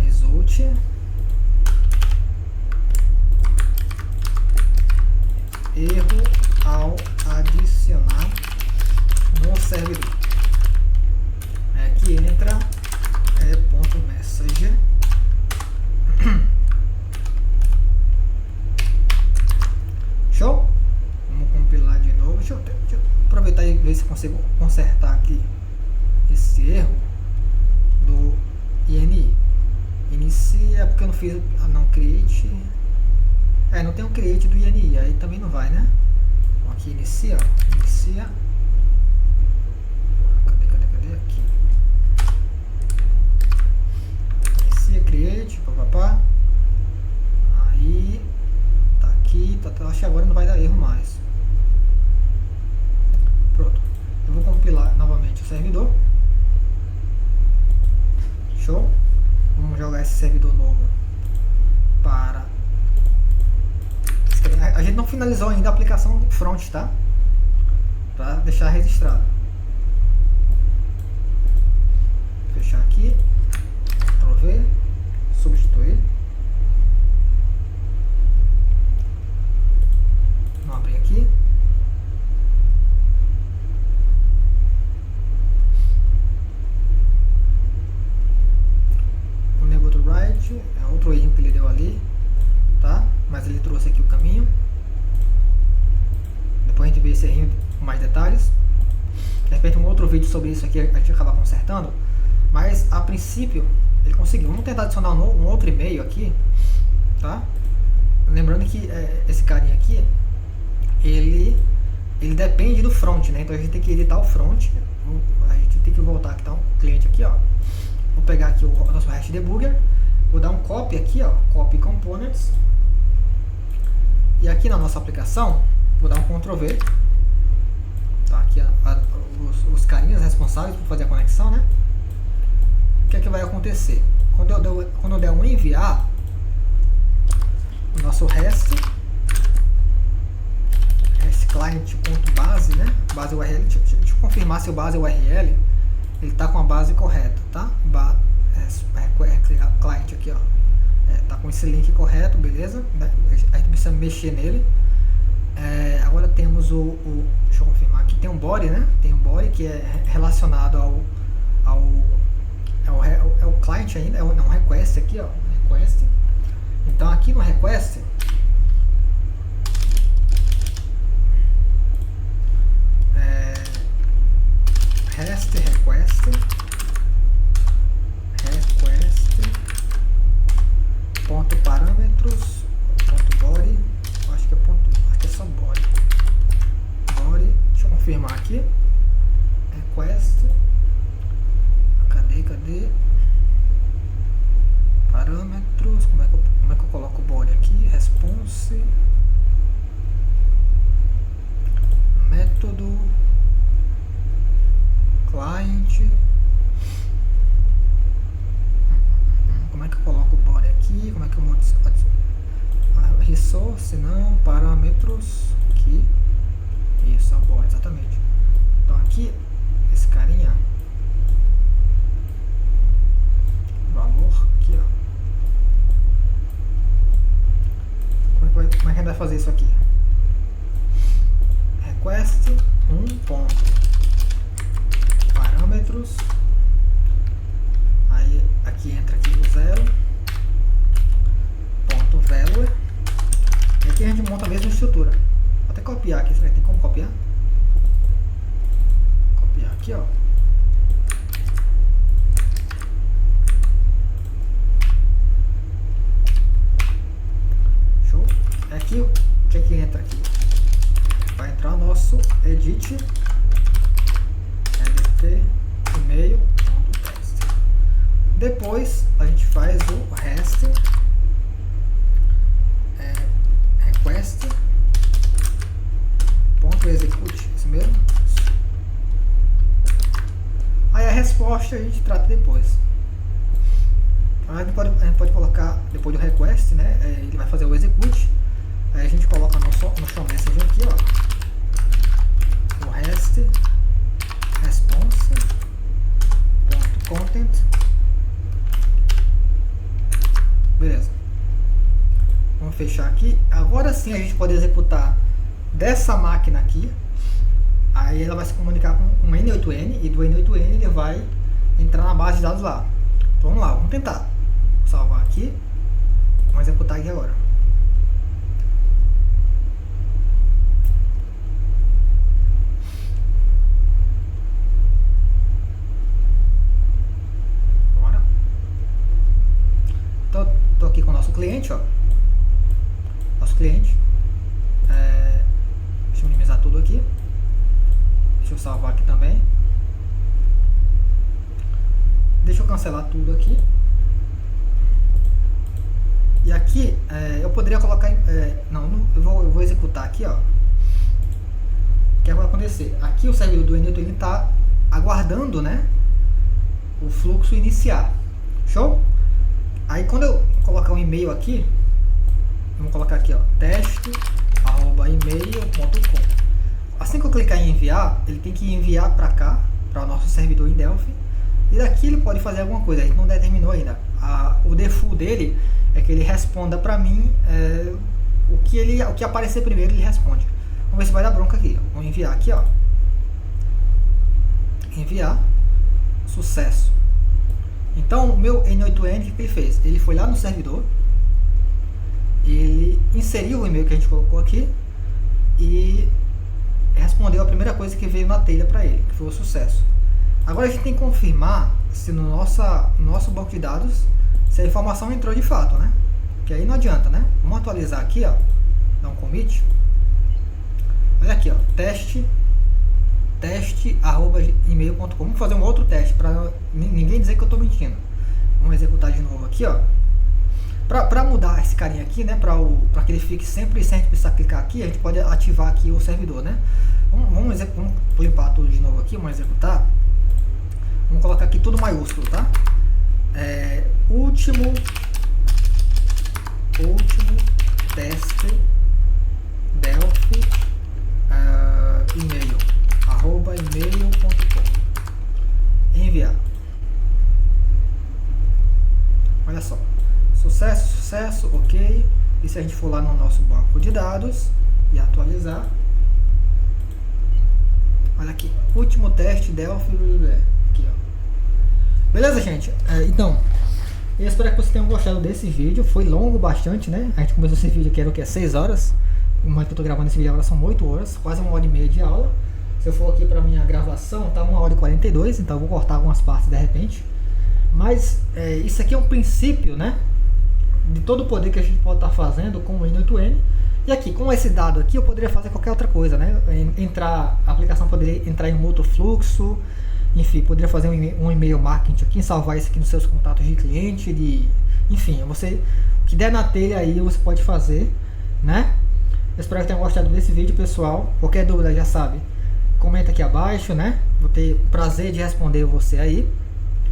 Speaker 1: result erro ao adicionar no servidor. Aqui entra ponto message. Show? Vamos compilar de novo. Deixa eu aproveitar e ver se consigo consertar aqui esse erro do INI. Inicia, porque eu não fiz não create. Não tem um create do INI, aí também não vai, né? Então aqui inicia. Cadê aqui? Inicia, create, papapá. Aí tá aqui, acho que agora não vai dar erro mais. Pronto. Eu vou compilar novamente o servidor. Show? Vamos jogar esse servidor novo para A gente não finalizou ainda a aplicação front, tá? Para deixar registrado. Fechar aqui, Ctrl V, substituir. Vamos abrir aqui. O enable to write é outro erro que ele deu ali, tá? Mas ele trouxe aqui o caminho. Depois a gente vê esse errinho com mais detalhes. De repente um outro vídeo sobre isso aqui a gente acaba consertando. Mas a princípio ele conseguiu. Vamos tentar adicionar um outro e-mail aqui, tá? Lembrando que esse carinha aqui, ele depende do front, né? Então a gente tem que editar o front. A gente tem que voltar aqui, tá? Um cliente aqui, ó. Vou pegar aqui o nosso hash debugger. Vou dar um copy aqui, ó. Copy components. E aqui na nossa aplicação, vou dar um Ctrl V. Tá, aqui os carinhas responsáveis por fazer a conexão, né? O que é que vai acontecer? Quando eu der um enviar, o nosso REST client.base, né? Base URL. Deixa eu confirmar se o base URL ele tá com a base correta, tá? Client aqui, ó. Tá com esse link correto, beleza? A gente precisa mexer nele. Agora temos deixa eu confirmar aqui, tem um body, né? Tem um body que é relacionado ao client ainda, é um request aqui, ó. Request. Então aqui no request REST request ponto parâmetros ponto body, acho que é só body, deixa eu confirmar aqui, request, cadê parâmetros, como é que eu coloco o body aqui, response, método, client, como é que eu coloco o body aqui, como é que eu monto resource, não, parâmetros, aqui, isso, é o body, exatamente. Então aqui, esse carinha, valor, aqui, ó. Como é que a gente vai fazer isso aqui? Request, ponto, parâmetros, aí aqui entra aqui o 0, ponto value, e aqui a gente monta a mesma estrutura. Vou até copiar aqui, será que tem como copiar? Copiar aqui, ó. Show. Aqui, o que é que entra aqui? Vai entrar o nosso edit e-mail.test. Depois a gente faz o REST request ponto execute, isso mesmo. Aí a resposta a gente trata depois. A gente pode colocar depois do request, né? Ele vai fazer o execute. Aí a gente coloca no show message aqui, ó, o REST response ponto content, beleza. Vamos fechar aqui. Agora sim a gente pode executar dessa máquina aqui. Aí ela vai se comunicar com o N8N e do N8N ele vai entrar na base de dados lá. Então vamos lá, vamos tentar. Vou salvar aqui. Vamos executar aqui agora. Então estou aqui com o nosso cliente, ó. Nosso cliente. Deixa eu minimizar tudo aqui. Deixa eu salvar aqui também. Deixa eu cancelar tudo aqui. E aqui eu poderia colocar eu vou executar aqui, ó. O que vai acontecer? Aqui o servidor do N8 ele está aguardando, né, o fluxo iniciar. Show? Aí quando eu colocar um e-mail aqui, vamos colocar aqui, ó, teste @email.com. Assim que eu clicar em enviar, ele tem que enviar para cá, para o nosso servidor em Delphi, e daqui ele pode fazer alguma coisa, a gente não determinou ainda. O default dele é que ele responda para mim o que aparecer primeiro ele responde. Vamos ver se vai dar bronca aqui. Vamos enviar aqui, ó. Enviar. Sucesso. Então o meu N8N, o que ele fez? Ele foi lá no servidor, ele inseriu o e-mail que a gente colocou aqui e respondeu a primeira coisa que veio na telha para ele, que foi o sucesso. Agora a gente tem que confirmar se no nosso banco de dados, se a informação entrou de fato, né? Que aí não adianta, né? Vamos atualizar aqui, ó. Dar um commit. Olha aqui, ó. teste@email.com. Vamos fazer um outro teste para ninguém dizer que eu estou mentindo. Vamos executar de novo aqui, ó. Para mudar esse carinha aqui, né? Para que ele fique sempre sem a gente precisar clicar aqui, a gente pode ativar aqui o servidor, né? Vamos limpar tudo de novo aqui, vamos executar. Vamos colocar aqui tudo maiúsculo, tá? Último teste Delphi e-mail @email.com. Enviar. Olha só. Sucesso, ok. E se a gente for lá no nosso banco de dados e atualizar, olha aqui, último teste Delphi, aqui, ó. Beleza, gente? Então, eu espero que vocês tenham gostado desse vídeo. Foi longo bastante, né? A gente começou esse vídeo aqui, era o que? 6 horas. No momento que eu tô gravando esse vídeo agora são 8 horas, quase 1h30 de aula. Se eu for aqui pra minha gravação, tá 1h42, então eu vou cortar algumas partes de repente. Mas isso aqui é um princípio, né? De todo o poder que a gente pode estar fazendo com o N8N. E aqui, com esse dado aqui, eu poderia fazer qualquer outra coisa, né? A aplicação poderia entrar em um outro fluxo, enfim, poderia fazer um e-mail marketing aqui, salvar isso aqui nos seus contatos de cliente, enfim, o que der na telha aí você pode fazer, né? Eu espero que tenham gostado desse vídeo, pessoal. Qualquer dúvida já sabe, comenta aqui abaixo, né? Vou ter o prazer de responder você aí.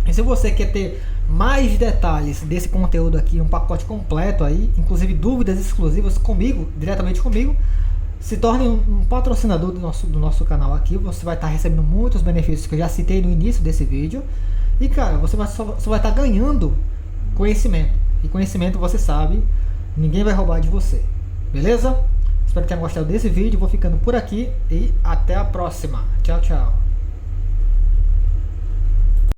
Speaker 1: E se você quer ter mais detalhes desse conteúdo aqui, um pacote completo aí, inclusive dúvidas exclusivas comigo, diretamente comigo, se torne um patrocinador do nosso canal aqui. Você vai estar recebendo muitos benefícios que eu já citei no início desse vídeo. E cara, você só vai estar ganhando conhecimento. E conhecimento, você sabe, ninguém vai roubar de você. Beleza? Espero que tenham gostado desse vídeo. Vou ficando por aqui e até a próxima. Tchau, tchau.